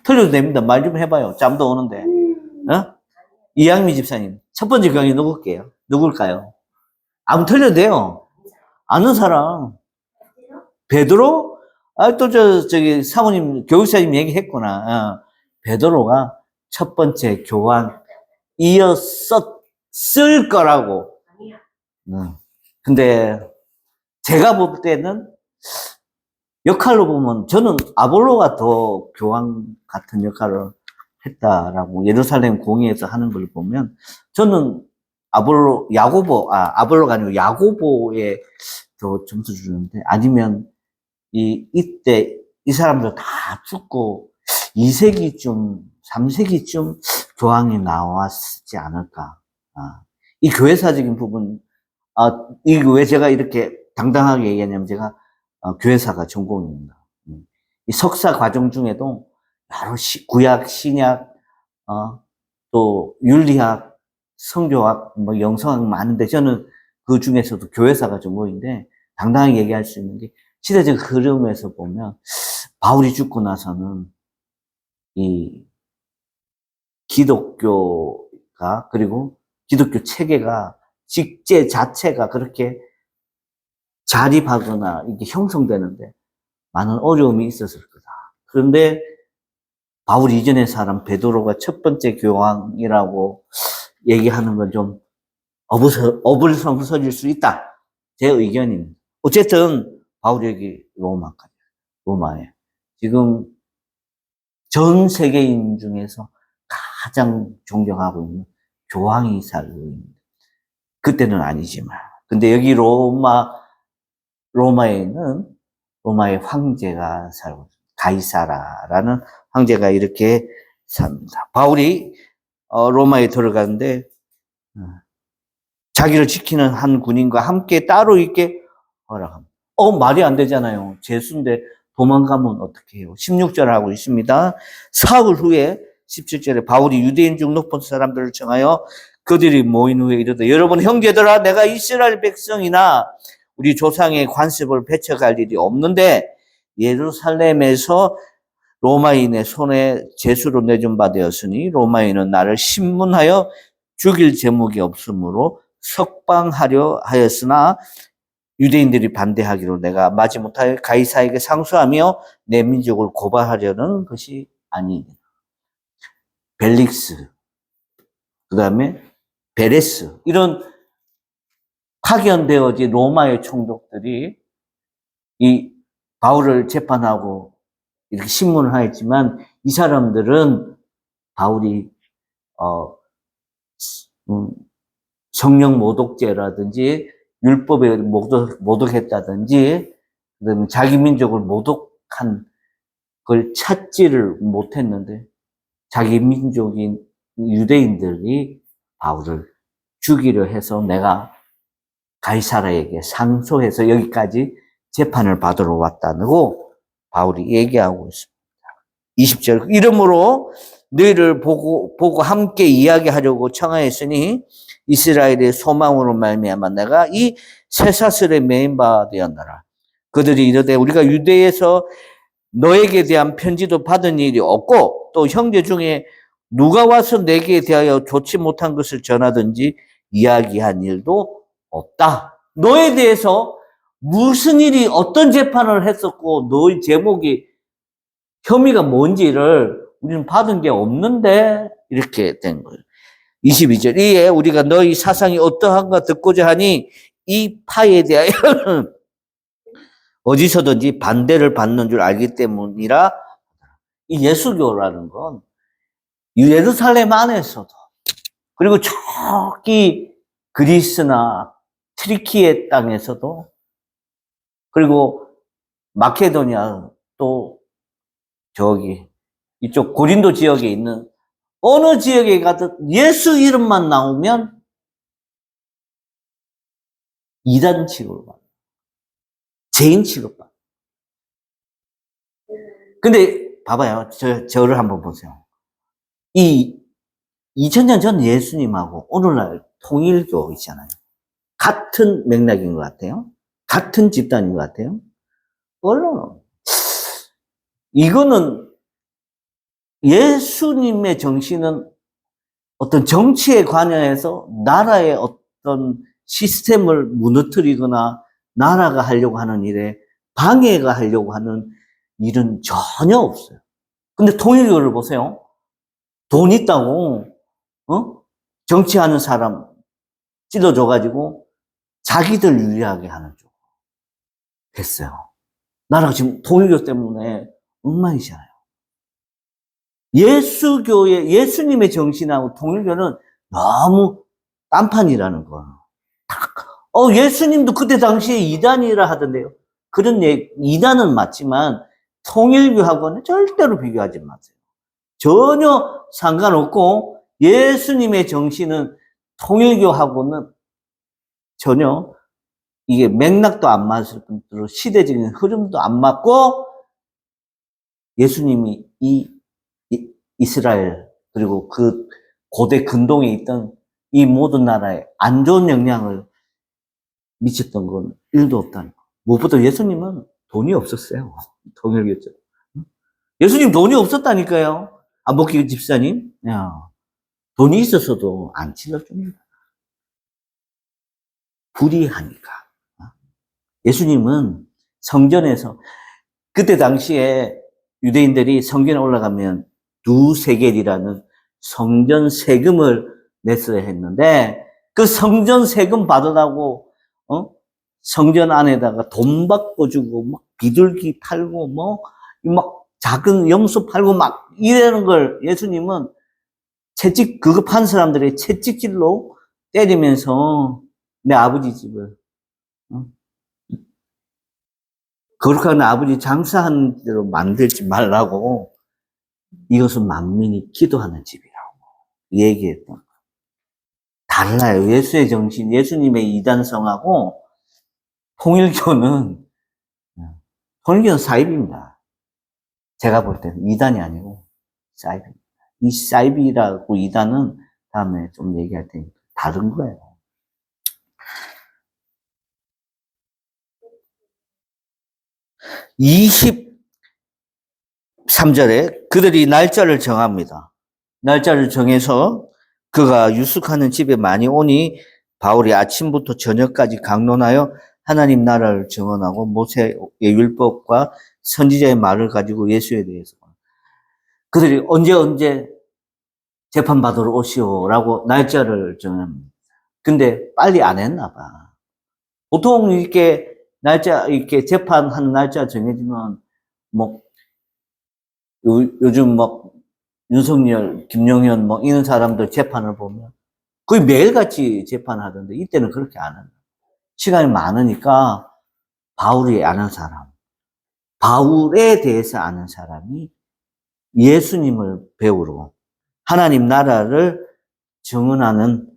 틀려도 됩니다. 말 좀 해봐요. 짬도 오는데. 이양미 집사님. 첫 번째 교황이 누굴까요? 아무 틀려도 돼요. 아는 사람. 베드로? 저기 사모님, 교육사님 얘기했구나. 베드로가 첫 번째 교황이었을 거라고. 근데 제가 볼 때는 역할로 보면 저는 아볼로가 더 교황 같은 역할을 했다라고, 예루살렘 공의에서 하는 걸 보면 저는 아볼로가 아니고 야고보에 더 점수 주는데, 아니면 이때 이 사람들 다 죽고 2세기쯤 3세기쯤 교황이 나왔지 않을까. 이 교회사적인 부분, 이거 왜 제가 이렇게 당당하게 얘기하냐면, 제가 교회사가 전공입니다. 이 석사 과정 중에도 여러 구약, 신약, 또 윤리학, 성교학, 뭐 영성학 많은데, 저는 그 중에서도 교회사가 전공인데 당당하게 얘기할 수 있는 게, 시대적 흐름에서 보면 바울이 죽고 나서는 이 기독교가, 그리고 기독교 체계가, 직제 자체가 그렇게 자립하거나 이게 형성되는데 많은 어려움이 있었을 거다. 그런데 바울 이전의 사람 베드로가 첫 번째 교황이라고 얘기하는 건 좀 어불성설일 수 있다. 제 의견입니다. 어쨌든 바울이 여기 로마에 지금 전 세계인 중에서 가장 존경하고 있는 교황이 살고 있는데, 그때는 아니지만, 근데 여기 로마에는 로마의 황제가 살고 있습니다. 가이사라라는 황제가 이렇게 삽니다. 바울이 로마에 들어가는데 자기를 지키는 한 군인과 함께 따로 있게 허락합니다. 말이 안 되잖아요. 죄수인데 도망가면 어떻게 해요? 16절 하고 있습니다. 사흘 후에 17절에 바울이 유대인 중 높은 사람들을 청하여 그들이 모인 후에 이르되, 여러분 형제들아, 내가 이스라엘 백성이나 우리 조상의 관습을 배척할 일이 없는데 예루살렘에서 로마인의 손에 죄수로 내준 바 되었으니 로마인은 나를 신문하여 죽일 제목이 없으므로 석방하려 하였으나 유대인들이 반대하기로 내가 마지못하여 가이사에게 상소하며 내 민족을 고발하려는 것이 아니니라. 벨릭스, 그 다음에 베레스, 이런 파견되어진 로마의 총독들이 이 바울을 재판하고 이렇게 신문을 하였지만, 이 사람들은 바울이 성령 모독죄라든지 율법에 모독했다든지, 그다음에 자기 민족을 모독한 걸 찾지를 못했는데, 자기 민족인 유대인들이 바울을 죽이려 해서 내가 가이사라에게 상소해서 여기까지 재판을 받으러 왔다고 바울이 얘기하고 있습니다. 20절, 이러므로 너희를 보고 함께 이야기하려고 청하였으니 이스라엘의 소망으로 말미암아 내가 이 쇠사슬에 매인 바 되었노라. 그들이 이르되, 우리가 유대에서 너에게 대한 편지도 받은 일이 없고 또 형제 중에 누가 와서 내게 대하여 좋지 못한 것을 전하든지 이야기한 일도 없다. 너에 대해서 무슨 일이, 어떤 재판을 했었고 너의 제목이, 혐의가 뭔지를 우리는 받은 게 없는데 이렇게 된 거예요. 22절, 이에 우리가 너희 사상이 어떠한가 듣고자 하니 이 파에 대하여는 어디서든지 반대를 받는 줄 알기 때문이라. 이 예수교라는 건 예루살렘 안에서도, 그리고 저기 그리스나 트리키의 땅에서도, 그리고 마케도니아 또 저기 이쪽 고린도 지역에 있는 어느 지역에 가든 예수 이름만 나오면 이단 취급을 받아요. 죄인 취급받아요. 근데 봐봐요. 저를 한번 보세요. 이 2000년 전 예수님하고 오늘날 통일교 있잖아요. 같은 맥락인 것 같아요. 같은 집단인 것 같아요. 물론 이거는 예수님의 정신은 어떤 정치에 관여해서 나라의 어떤 시스템을 무너뜨리거나 나라가 하려고 하는 일에 방해가 하려고 하는 일은 전혀 없어요. 근데 통일교를 보세요. 돈 있다고, 정치하는 사람 찔러줘가지고 자기들 유리하게 하는 쪽 됐어요. 나라가 지금 통일교 때문에 엉망이잖아요. 예수님의 정신하고 통일교는 너무 딴판이라는 거예요. 예수님도 그때 당시에 이단이라 하던데요. 그런 이단은 맞지만 통일교하고는 절대로 비교하지 마세요. 전혀 상관없고 예수님의 정신은 통일교하고는 전혀 이게 맥락도 안 맞을 뿐더러 시대적인 흐름도 안 맞고 예수님이 이스라엘 그리고 그 고대 근동에 있던 이 모든 나라에 안 좋은 영향을 미쳤던 건 일도 없다는 거. 무엇보다 예수님은 돈이 없었어요. 통일교죠. 예수님 돈이 없었다니까요. 안복기 집사님. 야, 돈이 있었어도 안 찔러줍니다. 불의하니까. 예수님은 성전에서 그때 당시에 유대인들이 성전에 올라가면 두세겔이라는 성전 세금을 냈어야 했는데 그 성전 세금 받으라고 성전 안에다가 돈 바꿔주고 막 비둘기 팔고 막 작은 염소 팔고 막 이러는 걸 예수님은 그거 판 사람들의 채찍질로 때리면서 내 아버지 집을 거룩한 아버지 장사하는 대로 만들지 말라고 이것은 만민이 기도하는 집이라고 얘기했던 거예요. 달라요. 예수의 정신, 예수님의 이단성하고 통일교는 사입입니다. 제가 볼 때는 이단이 아니고 사입입니다. 이 사입이라고 이단은 다음에 좀 얘기할 테니까 다른 거예요. 23절에 그들이 날짜를 정합니다. 날짜를 정해서 그가 유숙하는 집에 많이 오니 바울이 아침부터 저녁까지 강론하여 하나님 나라를 증언하고 모세의 율법과 선지자의 말을 가지고 예수에 대해서 그들이 언제 재판받으러 오시오라고 날짜를 정합니다. 근데 빨리 안 했나 봐. 보통 이렇게 재판하는 날짜 정해지면 요즘 윤석열, 김용현 이런 사람들 재판을 보면 거의 매일같이 재판하던데 이때는 그렇게 안 한다. 시간이 많으니까 바울이 아는 사람, 바울에 대해서 아는 사람이 예수님을 배우러 하나님 나라를 증언하는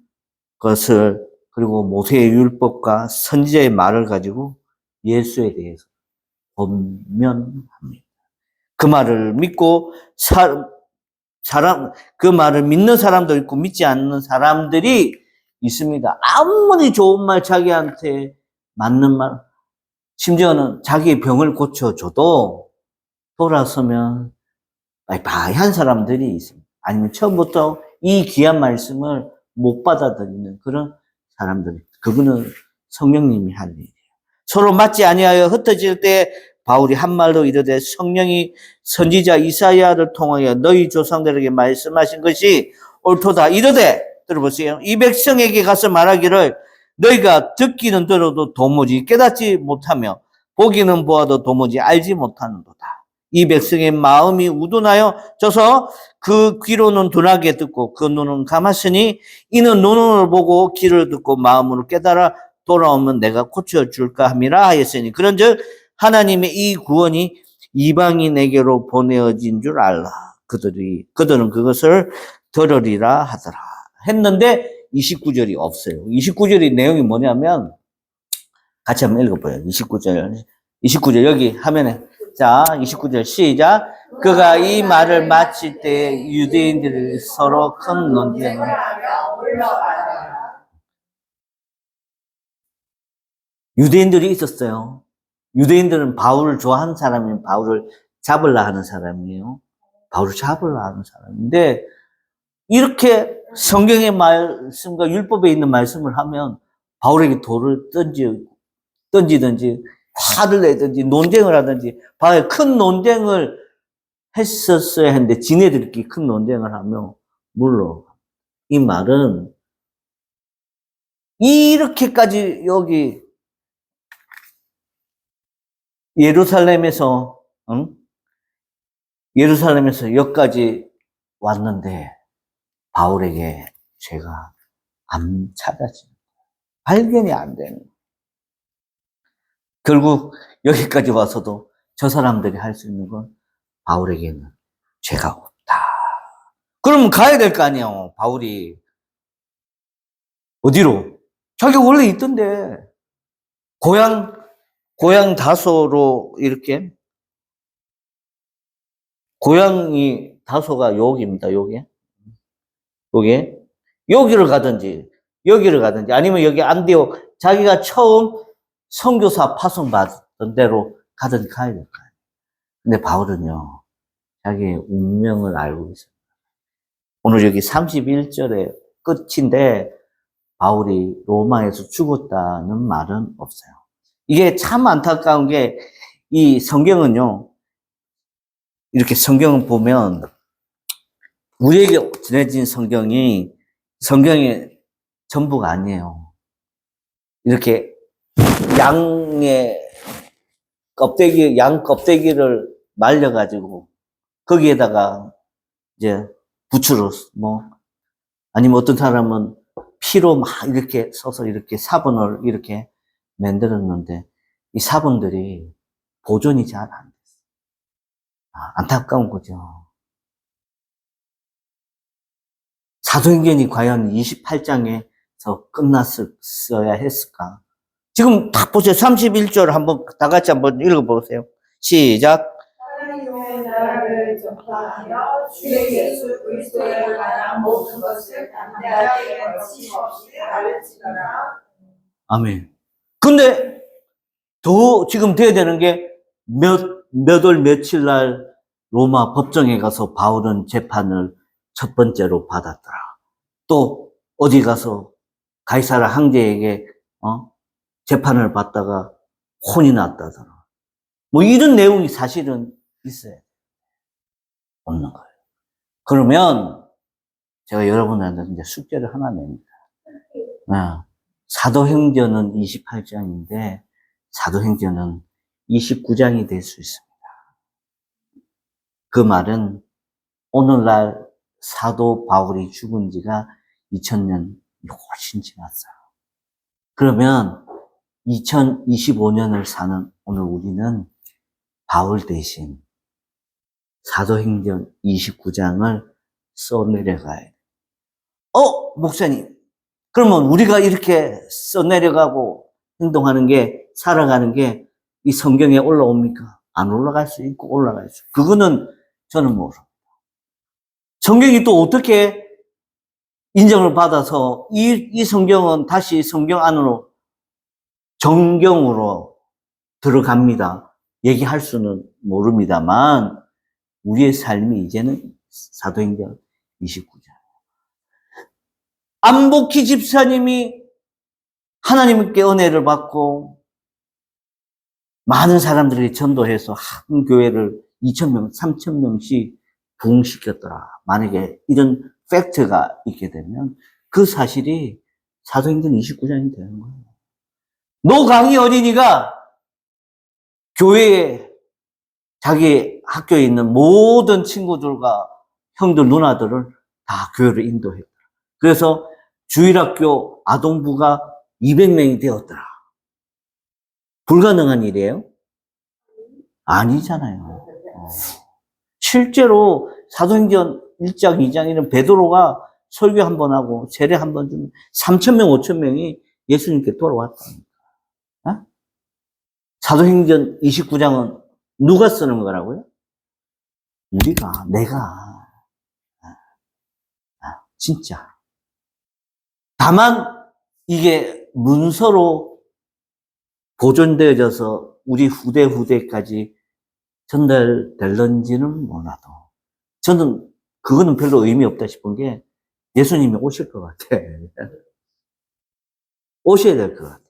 것을 그리고 모세의 율법과 선지자의 말을 가지고 예수에 대해서 권면합니다. 그 말을 믿고 그 말을 믿는 사람도 있고 믿지 않는 사람들이 있습니다. 아무리 좋은 말 자기한테 맞는 말, 심지어는 자기의 병을 고쳐줘도 돌아서면 바이바이한 사람들이 있습니다. 아니면 처음부터 이 귀한 말씀을 못 받아들이는 그런 사람들. 그분은 성령님이 한 일이에요. 서로 맞지 아니하여 흩어질 때 바울이 한 말로 이르되 성령이 선지자 이사야를 통하여 너희 조상들에게 말씀하신 것이 옳도다. 이르되 들어보세요. 이 백성에게 가서 말하기를 너희가 듣기는 들어도 도무지 깨닫지 못하며 보기는 보아도 도무지 알지 못하는도다. 이 백성의 마음이 우둔하여 져서 그 귀로는 둔하게 듣고 그 눈은 감았으니 이는 눈으로 보고 귀를 듣고 마음으로 깨달아 돌아오면 내가 고쳐줄까 함이라 하였으니 그런즉 하나님의 이 구원이 이방인에게로 보내어진 줄 알라. 그들은 그것을 들으리라 하더라. 했는데 29절이 없어요. 29절이 내용이 뭐냐면 같이 한번 읽어봐요. 29절 여기 화면에. 자, 29절 시작. 그가 이 말을 마칠 때 유대인들이 서로 큰 논쟁을 유대인들이 있었어요. 유대인들은 바울을 좋아하는 사람이면 바울을 잡으려 하는 사람이에요. 바울을 잡으려 하는 사람인데 이렇게 성경의 말씀과 율법에 있는 말씀을 하면 바울에게 돌을 던지든지 화를 내든지 논쟁을 하든지 바울이 큰 논쟁을 했었어야 했는데 지네들끼리 큰 논쟁을 하며 물론 이 말은 이렇게까지 여기 예루살렘에서 여기까지 왔는데 바울에게 죄가 안 찾아지는 거예요. 발견이 안 되는 거예요. 결국 여기까지 와서도 저 사람들이 할 수 있는 건 바울에게는 죄가 없다. 그러면 가야 될 거 아니에요. 바울이 어디로? 자기가 원래 있던데 고향 다소로 이렇게 고향이 다소가 여기입니다. 여기를 가든지 아니면 여기 안디옥 자기가 처음 선교사 파송받은 대로 가든지 가야 될 거예요. 근데 바울은요 자기의 운명을 알고 있어요. 오늘 여기 31절의 끝인데 바울이 로마에서 죽었다는 말은 없어요. 이게 참 안타까운 게 이 성경은요 이렇게 성경을 보면 우리에게 전해진 성경이 성경의 전부가 아니에요. 이렇게 양 껍데기를 말려가지고 거기에다가 이제 부추로 아니면 어떤 사람은 피로 막 이렇게 써서 이렇게 사본을 이렇게 만들었는데 이 사본들이 보존이 잘 안 됐어요. 안타까운 거죠. 사도행전이 과연 28장에서 끝났어야 했을까? 지금 딱 보세요. 31절 한번 다 같이 한번 읽어보세요. 시작. 하나님의 나라를 전파하여 주의 예수 그리스도에 관한 모든 것을 담대하게 거침없이 가르치더라. 아멘. 근데 더 지금 돼야 되는 게 몇 월 며칠 날 로마 법정에 가서 바울은 재판을 첫 번째로 받았더라. 또 어디 가서 가이사라 황제에게 재판을 받다가 혼이 났다더라. 이런 내용이 사실은 있어요. 없는 거예요. 그러면 제가 여러분한테 이제 숙제를 하나 냅니다. 사도행전은 28장인데 사도행전은 29장이 될 수 있습니다. 그 말은 오늘날 사도 바울이 죽은 지가 2000년 훨씬 지났어요. 그러면 2025년을 사는 오늘 우리는 바울 대신 사도행전 29장을 써내려가야 돼요. 목사님. 그러면 우리가 이렇게 써내려가고 행동하는 게, 살아가는 게 이 성경에 올라옵니까? 안 올라갈 수 있고 올라갈 수 있고. 그거는 저는 모릅니다. 성경이 또 어떻게 인정을 받아서 이 성경은 다시 성경 안으로 정경으로 들어갑니다. 얘기할 수는 모릅니다만 우리의 삶이 이제는 사도행전 29장. 안복희 집사님이 하나님께 은혜를 받고 많은 사람들이 전도해서 한 교회를 2,000명, 3,000명씩 부흥시켰더라. 만약에 이런 팩트가 있게 되면 그 사실이 사도행전 29장이 되는 거예요. 노강희 어린이가 교회에 자기 학교에 있는 모든 친구들과 형들, 누나들을 다 교회를 인도했더라. 그래서 주일학교 아동부가 200명이 되었더라. 불가능한 일이에요? 아니잖아요. 실제로 사도행전 1장, 2장에는 베드로가 설교 한 번 하고 세례 한 번 주면 3,000명, 5,000명이 예수님께 돌아왔답니다. 어? 사도행전 29장은 누가 쓰는 거라고요? 우리가, 내가. 진짜. 다만 이게 문서로 보존되어져서 우리 후대까지 전달될런지는 몰라도 저는 그거는 별로 의미 없다 싶은 게 예수님이 오실 것 같아. 오셔야 될 것 같아.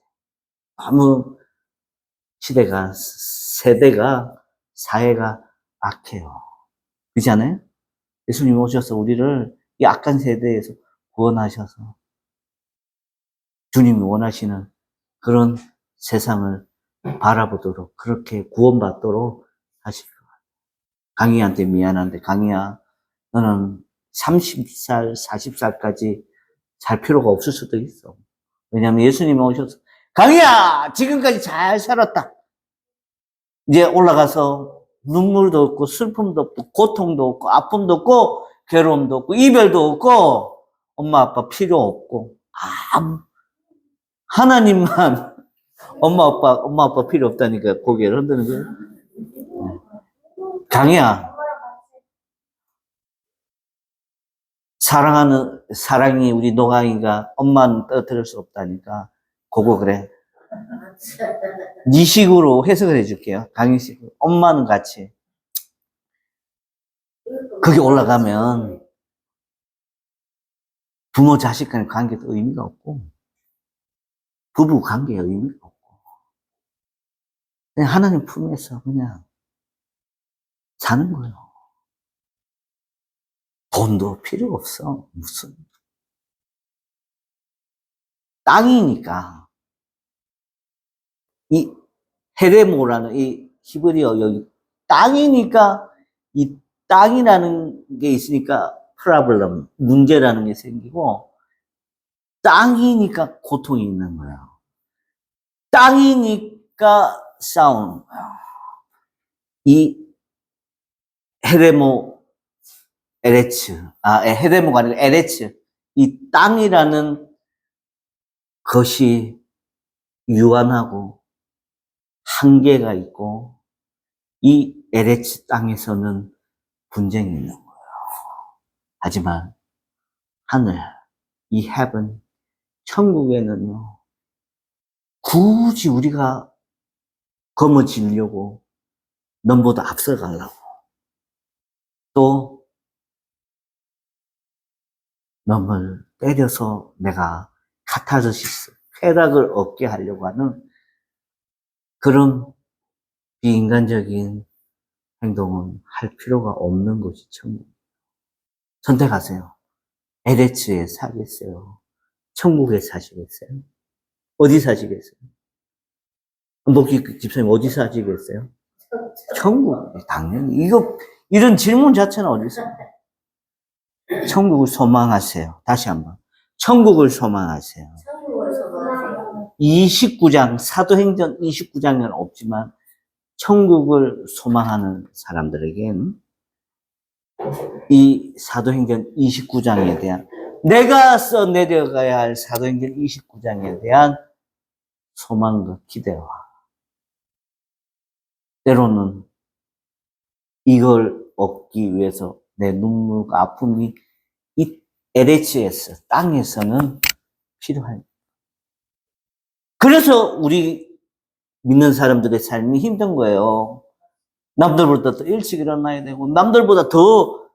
너무 시대가, 세대가, 사회가 악해요. 그렇지 않아요? 예수님이 오셔서 우리를 이 악한 세대에서 구원하셔서 주님이 원하시는 그런 세상을 바라보도록 그렇게 구원받도록 하실 것 같아요. 강희한테 미안한데 강희야 너는 30살, 40살까지 살 필요가 없을 수도 있어. 왜냐하면 예수님이 오셔서 강희야 지금까지 잘 살았다. 이제 올라가서 눈물도 없고 슬픔도 없고 고통도 없고 아픔도 없고 괴로움도 없고 이별도 없고 엄마 아빠 필요 없고 하나님만 엄마 아빠 필요 없다니까 고개를 흔드는 거예요. 강희야 사랑이 우리 노강이가 엄마는 떨어뜨릴 수 없다니까 그거 그래. 네 식으로 해석을 해줄게요. 강희식으로. 엄마는 같이. 거기 올라가면 부모 자식 간의 관계도 의미가 없고 부부 관계에 의미가 없고 그냥 하나님 품에서 그냥 사는 거예요. 돈도 필요 없어. 무슨 땅이니까 이 헤레모라는 이 히브리어 여기 땅이니까 이 땅이라는 게 있으니까 프라블럼 문제라는 게 생기고 땅이니까 고통이 있는 거예요. 땅이니까 싸우는 거예요. 이 헤레모 헤레모가 아니라 에레츠 이 땅이라는 것이 유한하고 한계가 있고 이 에레츠 땅에서는 분쟁이 있는 거예요. 하지만 하늘, 이 heaven, 천국에는요, 굳이 우리가 거머쥐려고 넘보다 앞서가려고 또 넘을 때려서 내가 카타르시스, 쾌락을 얻게 하려고 하는 그런 비인간적인 행동은 할 필요가 없는 것이 천국. 선택하세요. 에레츠에 사겠어요? 천국에 사시겠어요? 어디 사시겠어요? 목기 집사님 어디 사시겠어요? 천국. 당연히. 이런 질문 자체는 어디서? 천국을 소망하세요. 다시 한번. 천국을 소망하세요. 29장, 사도행전 29장에는 없지만, 천국을 소망하는 사람들에겐 이 사도행전 29장에 대한, 내가 써내려가야 할 사도행전 29장에 대한 소망과 기대와, 때로는 이걸 얻기 위해서 내 눈물과 아픔이 이 LH에서, 땅에서는 필요합니다. 그래서 우리 믿는 사람들의 삶이 힘든 거예요. 남들보다 더 일찍 일어나야 되고, 남들보다 더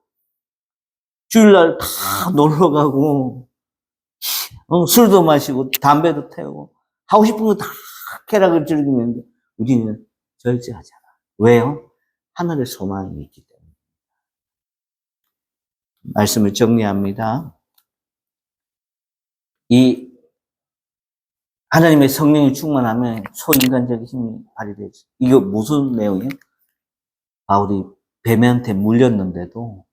주일날 다 놀러 가고, 술도 마시고, 담배도 태우고, 하고 싶은 거 다 쾌락을 즐기는데, 우리는 절제하잖아. 왜요? 하늘의 소망이 있기 때문에. 말씀을 정리합니다. 이 하나님의 성령이 충만하면 소인간적인 힘이 발휘되죠. 이거 무슨 내용이에요? 바울이 뱀한테 물렸는데도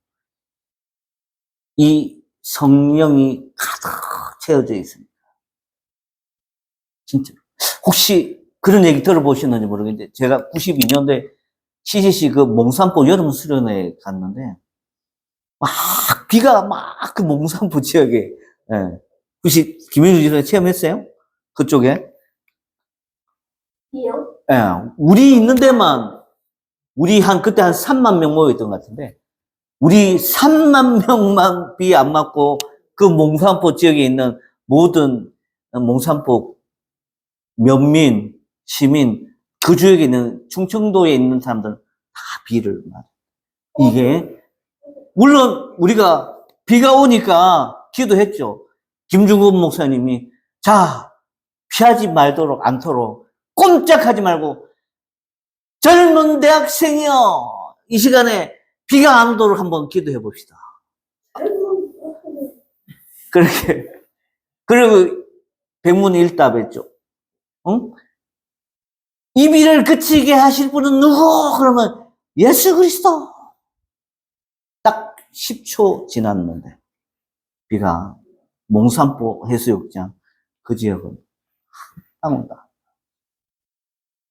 이 성령이 가득 채워져 있습니다. 진짜. 혹시 그런 얘기 들어보셨는지 모르겠는데, 제가 92년도에 CCC 그 몽산포 여름 수련회 갔는데, 막 비가 막 그 몽산포 지역에, 예. 혹시 김현주 지사 체험했어요? 그쪽에? 예. 우리 있는 데만, 그때 한 3만 명 모였던 것 같은데, 우리 3만 명만 비 안 맞고 그 몽산포 지역에 있는 모든 몽산포 면민, 시민, 그 지역에 있는 충청도에 있는 사람들은 다 비를 맞아요. 이게, 물론 우리가 비가 오니까 기도했죠. 김중근 목사님이, 자, 피하지 말도록 않도록 꼼짝하지 말고 젊은 대학생이여, 이 시간에 비가 안 오도록 한번 기도해 봅시다. 그렇게, 그리고 백문일답했죠. 응? 이 비를 그치게 하실 분은 누구? 그러면 예수 그리스도. 딱 10초 지났는데 비가 몽산포 해수욕장 그 지역은 안 온다.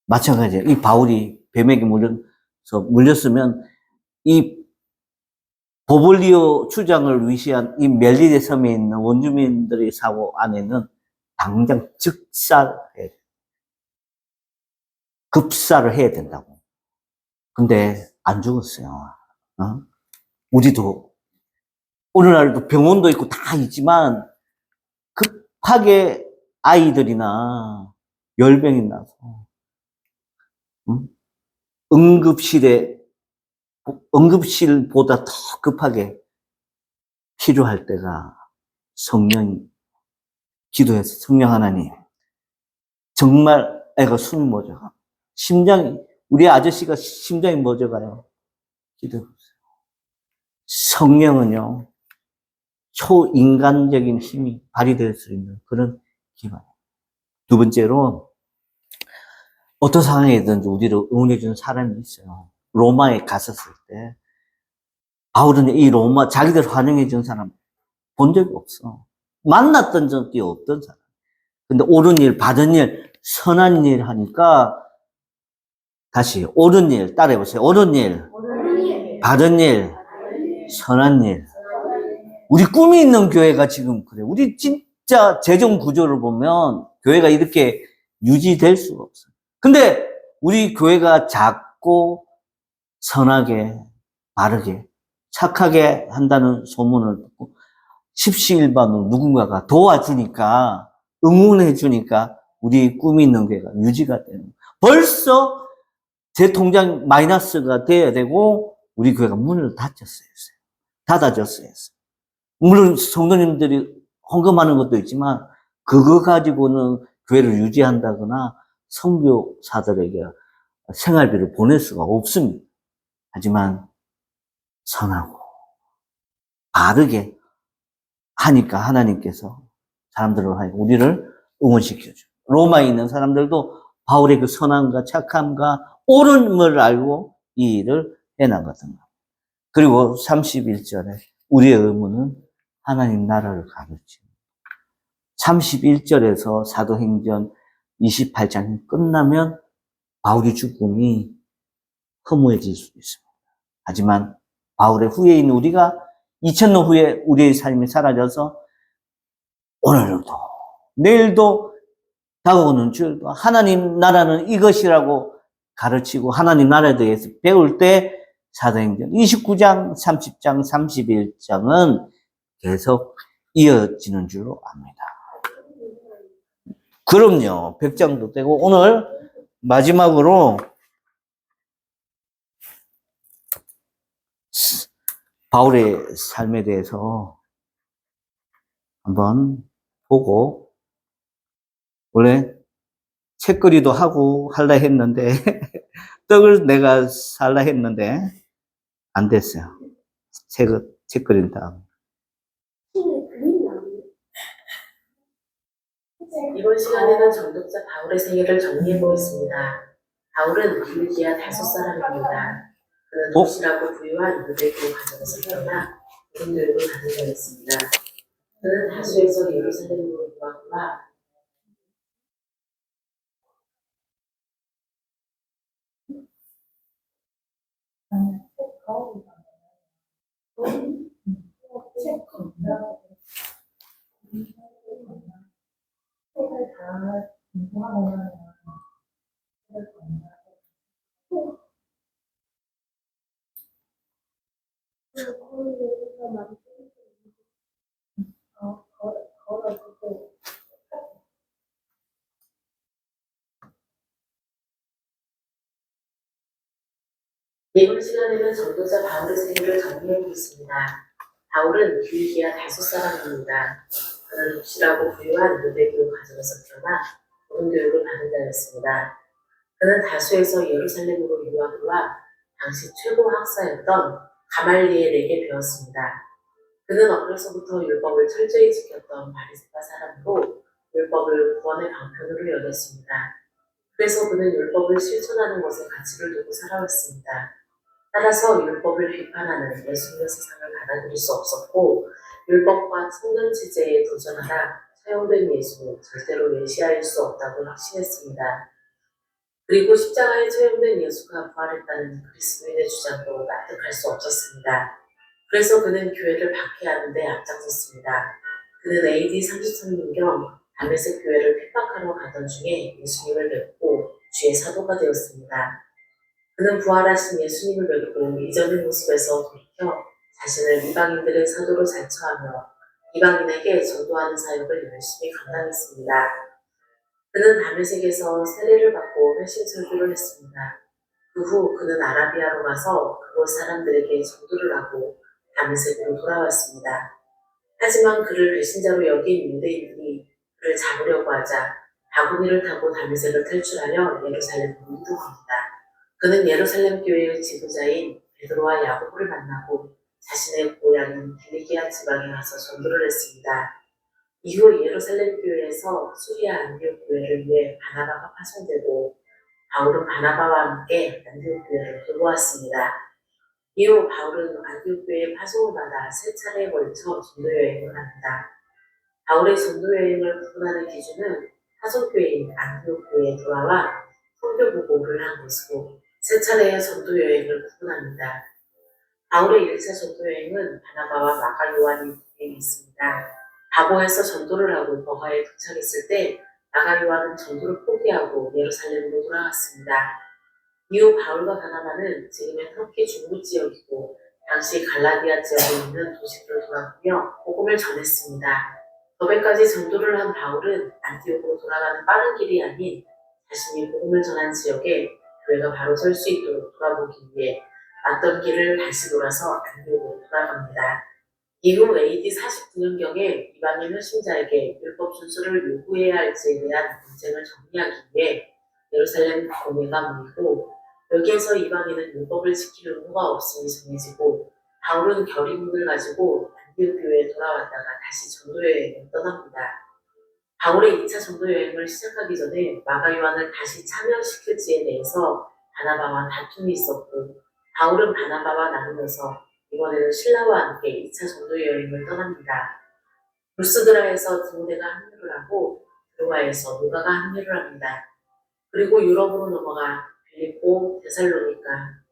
마찬가지예요. 이 바울이 뱀에게 물렸으면 이 보볼리오 추장을 위시한 이 멜리데 섬에 있는 원주민들의 사고 안에는 당장 급사를 해야 된다고. 근데 안 죽었어요. 어? 우리도 오늘날도 병원도 있고 다 있지만 급하게 아이들이나 열병이 나서 응급실보다 더 급하게 필요할 때가 성령이 기도해서 성령 하나님 정말 애가 숨이 멎어가 우리 아저씨가 심장이 멎어가요. 기도해보세요. 성령은요 초인간적인 힘이 발휘될 수 있는 그런 기반. 두 번째로 어떤 상황이든지 우리를 응원해주는 사람이 있어요. 로마에 갔었을 때 바울은 이 로마 자기들 환영해준 사람 본 적이 없어. 만났던 적이 없던 사람. 근데 옳은 일, 받은 일, 선한 일 하니까 다시 옳은 일 따라해보세요. 옳은 일, 받은 일, 선한 일. 우리 꿈이 있는 교회가 지금 그래. 우리 진짜 재정 구조를 보면 교회가 이렇게 유지될 수가 없어요. 근데 우리 교회가 작고 선하게, 바르게, 착하게 한다는 소문을 듣고 십시일반으로 누군가가 도와주니까, 응원해주니까 우리 꿈이 있는 교회가 유지가 되는 거예요. 벌써 제 통장 마이너스가 돼야 되고 우리 교회가 문을 닫아줬어요. 물론 성도님들이 헌금하는 것도 있지만 그거 가지고는 교회를 유지한다거나 선교사들에게 생활비를 보낼 수가 없습니다. 하지만 선하고 바르게 하니까 하나님께서 사람들을 하여 우리를 응원시켜줘. 로마에 있는 사람들도 바울의 그 선함과 착함과 옳음을 알고 이 일을 해나가던 것. 그리고 31절에 우리의 의무는 하나님 나라를 가르치는 31절에서 사도행전 28장이 끝나면 바울의 죽음이 허무해질 수 있습니다. 하지만 바울의 후에 있는 우리가 2000년 후에 우리의 삶이 사라져서 오늘도 내일도 다가오는 주일도 하나님 나라는 이것이라고 가르치고 하나님 나라에 대해서 배울 때 사도행전 29장, 30장, 31장은 계속 이어지는 줄로 압니다. 그럼요. 100장도 되고 오늘 마지막으로 바울의 삶에 대해서 한번 보고 원래 책거리도 하고 할라 했는데 떡을 내가 살라 했는데 안 됐어요. 책거리는 다. 이번 시간에는 전독자 바울의 생애를 정리해 보겠습니다. 바울은 빌리기아 다섯 사람입니다. 그는 어? 독실하고 부유한 유대교 가정에서 태어나 고등 교육을 받은 자였습니다. 그는 다수에서 예루살렘으로 유학과 이번 시간에는 전도자 바울의 생애를 정리해보겠습니다. 바울은 길기아 다섯 사람입니다. 그는 독실하고 부유한 유대교 가정에서 태어나 고등 교육을 받은 자였습니다. 그는 다수에서 예루살렘으로 유학을 와 당시 최고 학사였던 가말리엘에게 배웠습니다. 그는 어려서부터 율법을 철저히 지켰던 바리새파 사람으로 율법을 구원의 방편으로 여겼습니다. 그래서 그는 율법을 실천하는 것에 가치를 두고 살아왔습니다. 따라서 율법을 비판하는 예수님의 세상을 받아들일 수 없었고 율법과 성전 체제에 도전하다 사용된 예수는 절대로 메시아일 수 없다고 확신했습니다. 그리고 십자가에 처형된 예수가 부활했다는 그리스도인의 주장도 납득할 수 없었습니다. 그래서 그는 교회를 박해하는 데 앞장섰습니다. 그는 AD 33년경 다메섹 교회를 핍박하러 가던 중에 예수님을 뵙고 주의 사도가 되었습니다. 그는 부활하신 예수님을 뵙고 이전의 모습에서 돌이켜 자신을 이방인들의 사도로 자처하며 이방인에게 전도하는 사역을 열심히 감당했습니다. 그는 다메섹에서 세례를 받고 회심 설교를 했습니다. 그 후 그는 아라비아로 가서 그곳 사람들에게 전도를 하고 다메섹으로 돌아왔습니다. 하지만 그를 배신자로 여긴 유대인들이 그를 잡으려고 하자 바구니를 타고 다메섹을 탈출하여 예루살렘으로 이동합니다. 그는 예루살렘 교회의 지도자인 베드로와 야고보를 만나고 자신의 고향인 길리기아 지방에 가서 전도를 했습니다. 이후 예루살렘 교회에서 수리아 안디옥 교회를 위해 바나바가 파송되고 바울은 바나바와 함께 안디옥 교회를 돌보았습니다. 이후 바울은 안디옥 교회의 파송을 받아 세 차례에 걸쳐 전도 여행을 합니다. 바울의 전도 여행을 구분하는 기준은 파송교회인 안디옥 교회에 돌아와 선교 보고를 한 것으로 세 차례의 전도 여행을 구분합니다. 바울의 1차 전도 여행은 바나바와 마가 요한이 동행이 있습니다. 바보에서 전도를 하고 버가에 도착했을 때 마가 요한은 전도를 포기하고 예루살렘으로 돌아갔습니다. 이후 바울과 바나바는 지금의 터키 중부 지역이고 당시 갈라디아 지역에 있는 도시들을 돌아보며 복음을 전했습니다. 더베까지 전도를 한 바울은 안티옥으로 돌아가는 빠른 길이 아닌 자신이 복음을 전한 지역에 교회가 바로 설 수 있도록 돌아보기 위해 왔던 길을 다시 돌아서 안티옥으로 돌아갑니다. 이후 AD 49년경에 이방인 회심자에게 율법 준수를 요구해야 할지에 대한 논쟁을 정리하기 위해 예루살렘 공회가 모이고 여기에서 이방인은 율법을 지킬 의무가 없음이 정해지고 바울은 결의문을 가지고 안디옥 교회에 돌아왔다가 다시 전도 여행을 떠납니다. 바울의 2차 전도 여행을 시작하기 전에 마가 요한을 다시 참여시킬지에 대해서 바나바와 다툼이 있었고 바울은 바나바와 나누면서 이번에는 신라와 함께 2차 전도 여행을 떠납니다. 루스드라에서 디모데가 합류를 하고 드로아에서 누가가 합류를 합니다. 그리고 유럽으로 넘어가 빌립보, 데살로니가,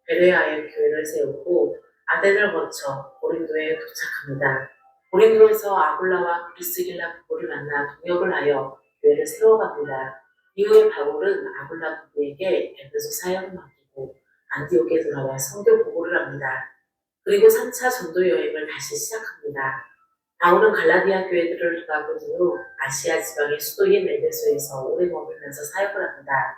베레아의 교회를 세우고 아덴을 거쳐 고린도에 도착합니다. 고린도에서 아굴라와 브리스길라 부부를 만나 동역을 하여 교회를 세워갑니다. 이후에 바울은 아굴라 부부에게 에베소 사역을 맡기고 안디옥에 돌아와 선교 보고를 합니다. 그리고 3차 전도 여행을 다시 시작합니다. 바울은 갈라디아 교회들을 돌아본 후 아시아 지방의 수도인 에베소에서 오래 머물면서 사역을 합니다.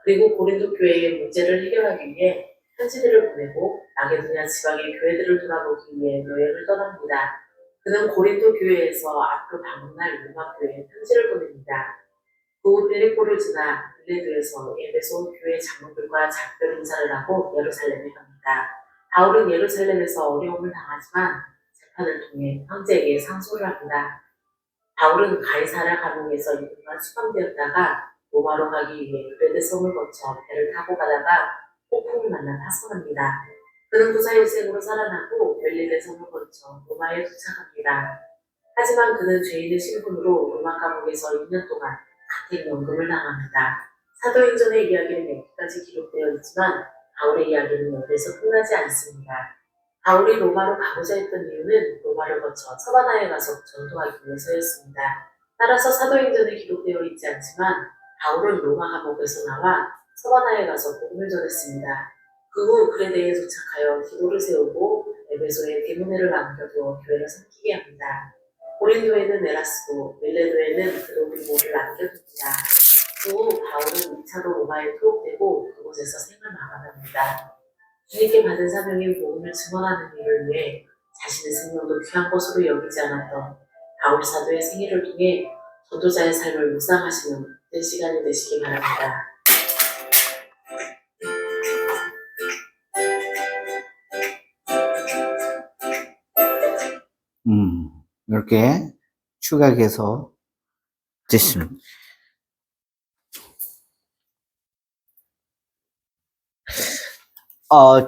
그리고 고린도 교회의 문제를 해결하기 위해 편지들을 보내고 마게도냐 지방의 교회들을 돌아보기 위해 여행을 떠납니다. 그는 고린도 교회에서 앞으로 방문할 로마 교회에 편지를 보냅니다. 그 후 빌립보를 지나 빌레드에서 에베소 교회 장로들과 작별 인사를 하고 예루살렘에 갑니다. 바울은 예루살렘에서 어려움을 당하지만 재판을 통해 황제에게 상소를 합니다. 바울은 가이사랴 감옥에서 2년간 수감되었다가 로마로 가기 위해 그레데 섬을 거쳐 배를 타고 가다가 폭풍을 만나 파손합니다. 그는 부자일생으로 살아나고 벨리데 성을 거쳐 로마에 도착합니다. 하지만 그는 죄인의 신분으로 로마 감옥에서 2년 동안 가택연금을 당합니다. 사도행전의 이야기는 여기까지 기록되어 있지만 바울의 이야기는 여기에서 끝나지 않습니다. 바울이 로마로 가고자 했던 이유는 로마를 거쳐 서바나에 가서 전도하기 위해서였습니다. 따라서 사도행전에 기록되어 있지 않지만 바울은 로마 감옥에서 나와 서바나에 가서 복음을 전했습니다. 그 후 그레데에 도착하여 기도를 세우고 에베소에 대문회를 남겨두어 교회를 삼키게 합니다. 고린도에는 에라스도, 밀레도에는 드로비모를 남겨둡니다. 그 후 바울은 2차로 로마에 투옥되고 그곳에서 생을 마감합니다. 주님께 받은 사명인 복음을 증언하는 일을 위해 자신의 생명도 귀한 것으로 여기지 않았던 바울 사도의 생애를 통해 전도자의 삶을 묵상하시는 된 시간이 되시기 바랍니다. 이렇게 추가해서 됐습니다.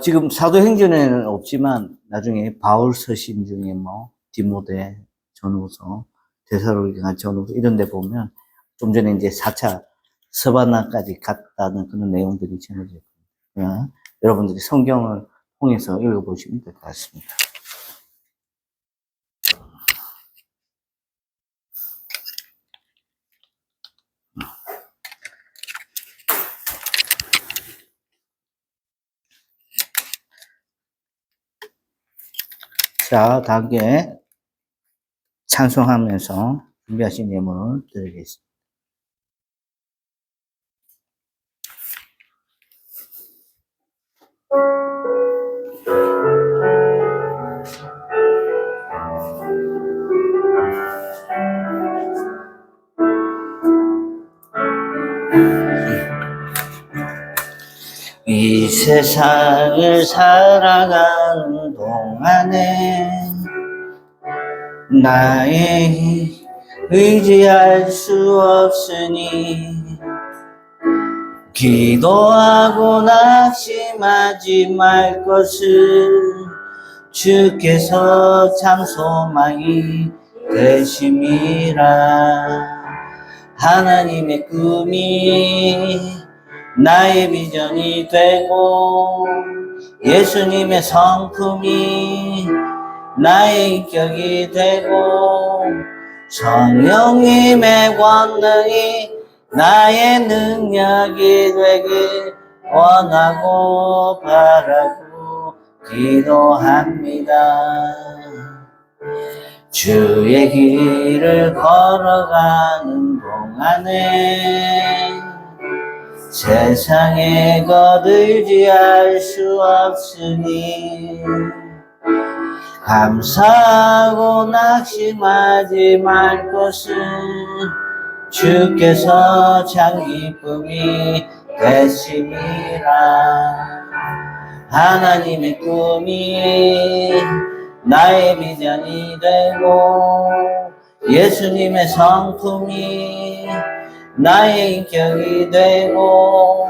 지금 사도행전에는 없지만 나중에 바울 서신 중에 뭐 디모데 전후서, 데살로니가 전후서 이런 데 보면 좀 전에 이제 4차 서바나까지 갔다는 그런 내용들이 전해져 있거든요. 여러분들이 성경을 통해서 읽어보시면 될 것 같습니다. 자, 다음에 찬송하면서 준비하신 예물을 드리겠습니다. 이 세상을 살아가는 동안에 나의 의지할 수 없으니 기도하고 낙심하지 말 것을 주께서 참 소망이 되심이라. 하나님의 꿈이 나의 비전이 되고 예수님의 성품이 나의 인격이 되고 성령님의 권능이 나의 능력이 되길 원하고 바라고 기도합니다. 주의 길을 걸어가는 동안에 세상에 거들지할 수 없으니 감사하고 낙심하지 말 것은 주께서 참 기쁨이 되심이라. 하나님의 꿈이 나의 비전이 되고 예수님의 성품이 나의 인격이 되고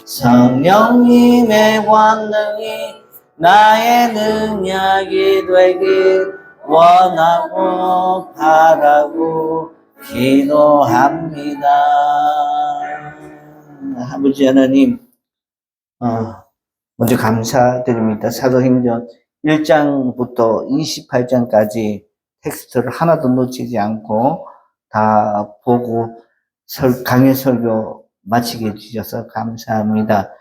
성령님의 권능이 나의 능력이 되길 원하고 바라고 기도합니다. 아버지 하나님, 먼저 감사드립니다. 사도행전 1장부터 28장까지 텍스트를 하나도 놓치지 않고 다 보고 강해 설교 마치게 해주셔서 감사합니다.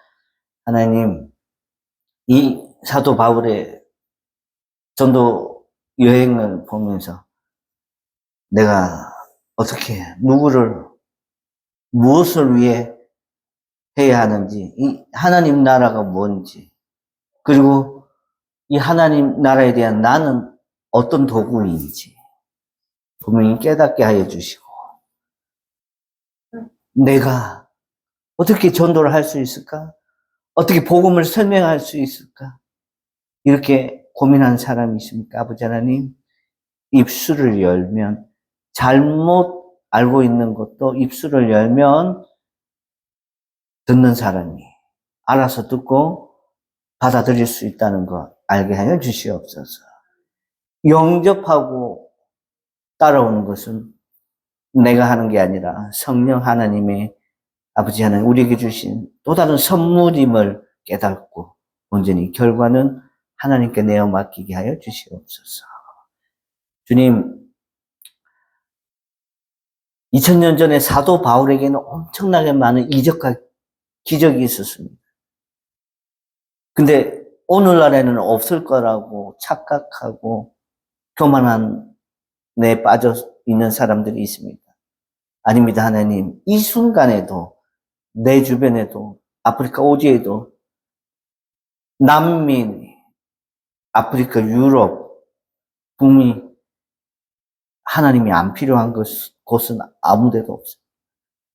하나님, 이 사도 바울의 전도 여행을 보면서 내가 어떻게 무엇을 위해 해야 하는지, 이 하나님 나라가 뭔지, 그리고 이 하나님 나라에 대한 나는 어떤 도구인지 분명히 깨닫게 하여 주시고, 내가 어떻게 전도를 할 수 있을까? 어떻게 복음을 설명할 수 있을까? 이렇게 고민한 사람이 있습니까? 아버지 하나님, 입술을 열면, 잘못 알고 있는 것도 입술을 열면 듣는 사람이 알아서 듣고 받아들일 수 있다는 거 알게 하여 주시옵소서. 영접하고 따라오는 것은 내가 하는 게 아니라 성령 하나님의 아버지 하나님 우리에게 주신 또 다른 선물임을 깨닫고 온전히 결과는 하나님께 내어 맡기게 하여 주시옵소서. 주님, 2000년 전에 사도 바울에게는 엄청나게 많은 이적과 기적이 있었습니다. 근데 오늘날에는 없을 거라고 착각하고 교만한 데 빠져 있는 사람들이 있습니다. 아닙니다, 하나님. 이 순간에도 내 주변에도 아프리카 오지에도 난민, 아프리카, 유럽, 북미 하나님이 안 필요한 곳은 아무 데도 없어요.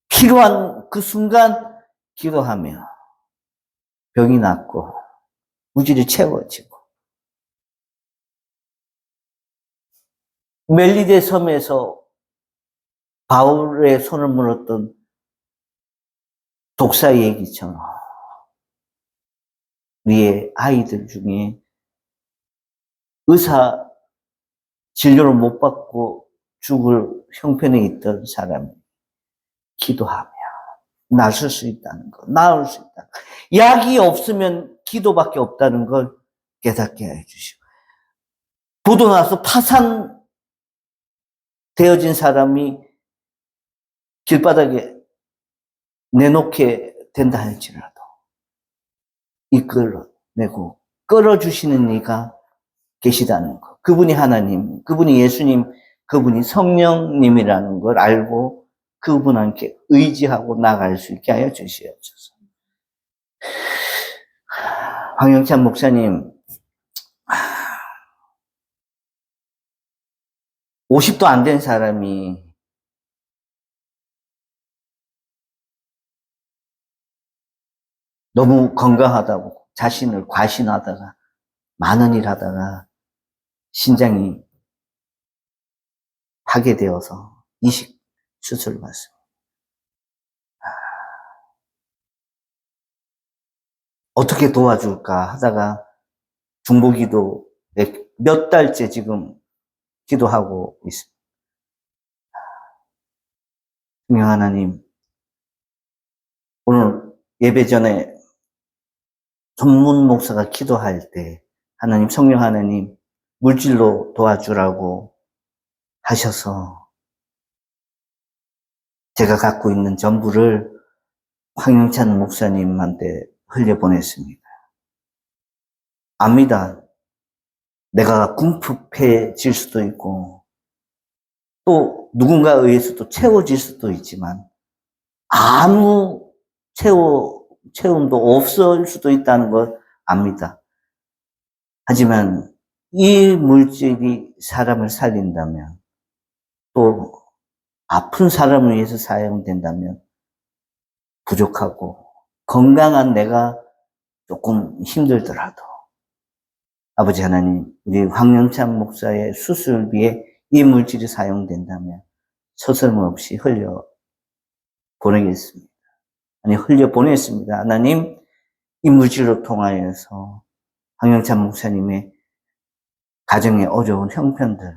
필요한 그 순간 기도하며 병이 낫고 무질이 채워지고 멜리데 섬에서 바울의 손을 물었던 독사의 얘기처럼 우리의 아이들 중에 의사 진료를 못 받고 죽을 형편에 있던 사람이 기도하며 나설 수 있다는 것, 나을 수 있다. 약이 없으면 기도밖에 없다는 걸 깨닫게 해주시고 부도 나서 파산되어진 사람이 길바닥에 내놓게 된다 할지라도 이끌어내고 끌어주시는 이가 계시다는 것. 그분이 하나님, 그분이 예수님, 그분이 성령님이라는 걸 알고 그분한테 의지하고 나갈 수 있게 하여 주시옵소서. 황영찬 목사님, 50도 안 된 사람이 너무 건강하다고 자신을 과신하다가 많은 일 하다가 신장이 파괴되어서 이식 수술을 받습니다. 어떻게 도와줄까 하다가 중보기도 몇 달째 지금 기도하고 있습니다. 성령 하나님, 오늘 예배 전에 전문 목사가 기도할 때 하나님, 성령 하나님 물질로 도와주라고 하셔서 제가 갖고 있는 전부를 황영찬 목사님한테 흘려보냈습니다. 압니다. 내가 궁핍해질 수도 있고 또 누군가에 의해서도 채워질 수도 있지만 아무 채움도 없을 수도 있다는 걸 압니다. 하지만 이 물질이 사람을 살린다면 또 아픈 사람을 위해서 사용된다면 부족하고 건강한 내가 조금 힘들더라도 아버지 하나님, 우리 황영찬 목사의 수술비에 이 물질이 사용된다면 서슴없이 흘려보내겠습니다. 아니, 흘려보냈습니다. 하나님, 이 물질로 통하여서 황영찬 목사님의 가정의 어려운 형편들,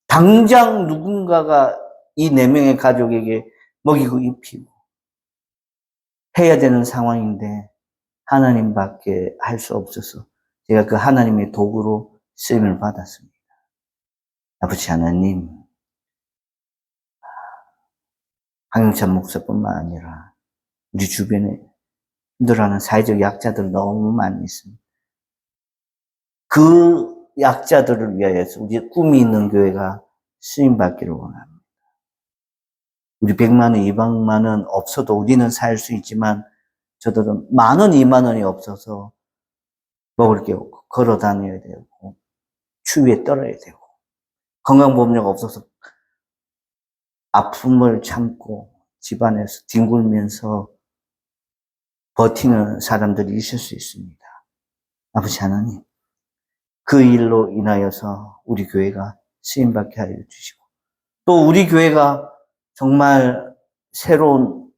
당장 누군가가 이 4명의 가족에게 먹이고 입히고 해야 되는 상황인데 하나님밖에 할 수 없어서 제가 그 하나님의 도구로 쓰임을 받았습니다. 아버지 하나님, 황영찬 목사뿐만 아니라 우리 주변에 힘들어하는 사회적 약자들 너무 많이 있습니다. 그 약자들을 위하여서 우리의 꿈이 있는 교회가 쓰임받기를 원합니다. 우리 100만 원, 200만 원 없어도 우리는 살 수 있지만 저들은 10,000원, 20,000원이 없어서 먹을 게 없고 걸어 다녀야 되고 추위에 떨어야 되고 건강보험료가 없어서 아픔을 참고 집안에서 뒹굴면서 버티는 사람들이 있을 수 있습니다. 아버지 하나님, 그 일로 인하여서 우리 교회가 쓰임받게 하여 주시고 또 우리 교회가 정말 새로운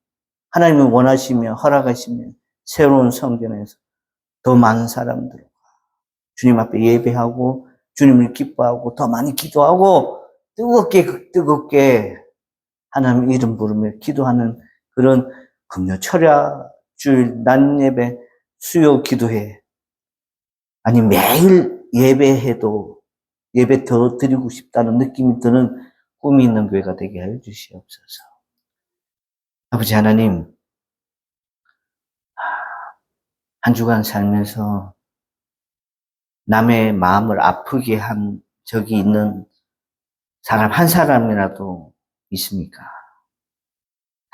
하나님을 원하시며 허락하시며 새로운 성전에서 더 많은 사람들 주님 앞에 예배하고 주님을 기뻐하고 더 많이 기도하고 뜨겁게 하나님 이름 부르며 기도하는 그런 금요 철야 주일 낮 예배 수요 기도회 아니 매일 예배해도 예배 더 드리고 싶다는 느낌이 드는 꿈이 있는 교회가 되게 해 주시옵소서. 아버지 하나님, 한 주간 살면서 남의 마음을 아프게 한 적이 있는 사람 한 사람이라도 있습니까?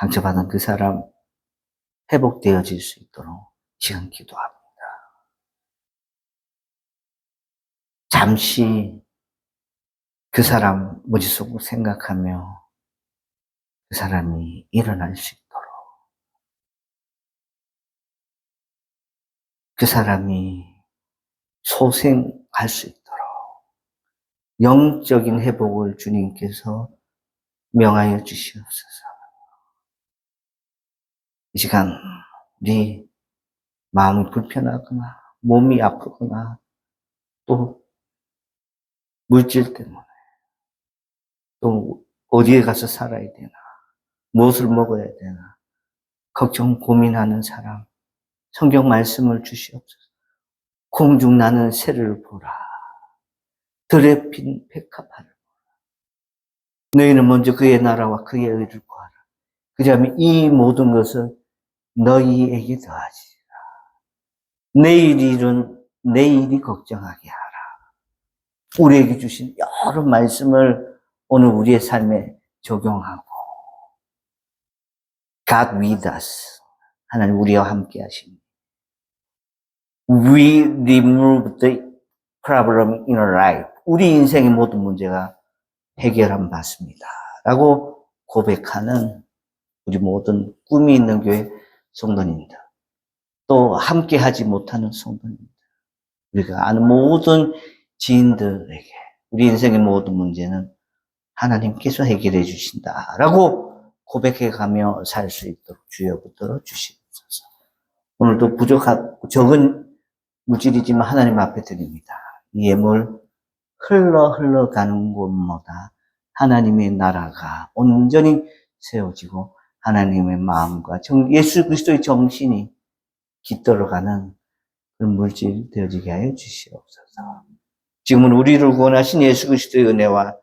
상처받은 그 사람 회복되어질 수 있도록 지금 기도합니다. 잠시 그 사람 머릿속으로 생각하며 그 사람이 일어날 수 있도록 그 사람이 소생할 수 있도록 영적인 회복을 주님께서 명하여 주시옵소서. 이 시간 우리 마음이 불편하거나 몸이 아프거나 또 물질 때문에 또 어디에 가서 살아야 되나 무엇을 먹어야 되나 걱정 고민하는 사람 성경 말씀을 주시옵소서. 공중 나는 새를 보라. 들에 핀 백합화를 보라. 너희는 먼저 그의 나라와 그의 의를 구하라. 그리하면 이 모든 것을 너희에게 더하지라. 내일이 걱정하게 하라. 우리에게 주신 여러 말씀을 오늘 우리의 삶에 적용하고 God with us. 하나님 우리와 함께 하십니다. We remove the problem in our life. 우리 인생의 모든 문제가 해결함 받습니다. 라고 고백하는 우리 모든 꿈이 있는 교회 성도님들. 또 함께 하지 못하는 성도님들. 우리가 아는 모든 지인들에게 우리 인생의 모든 문제는 하나님께서 해결해 주신다. 라고 고백해 가며 살 수 있도록 주여 붙들어 주시옵소서. 오늘도 적은 물질이지만 하나님 앞에 드립니다. 이 예물 흘러가는 곳마다 하나님의 나라가 온전히 세워지고 하나님의 마음과 예수 그리스도의 정신이 깃들어가는 그런 물질 되어지게 하여 주시옵소서. 지금은 우리를 구원하신 예수 그리스도의 은혜와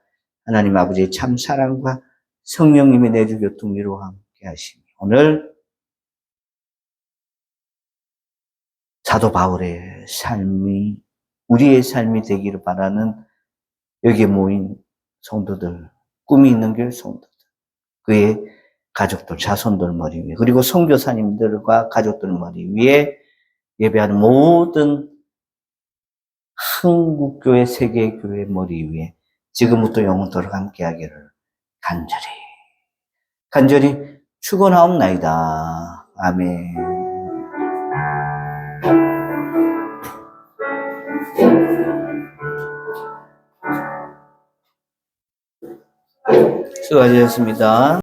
하나님 아버지의 참 사랑과 성령님의 내주 교통 위로와 함께 하시니 오늘 사도 바울의 삶이 우리의 삶이 되기를 바라는 여기에 모인 성도들, 꿈이 있는 교회 성도들, 그의 가족들, 자손들 머리 위에 그리고 선교사님들과 가족들 머리 위에 예배하는 모든 한국교회, 세계교회 머리 위에 지금부터 영원토록 함께하기를 간절히 축원하옵나이다. 아멘. 수고하셨습니다.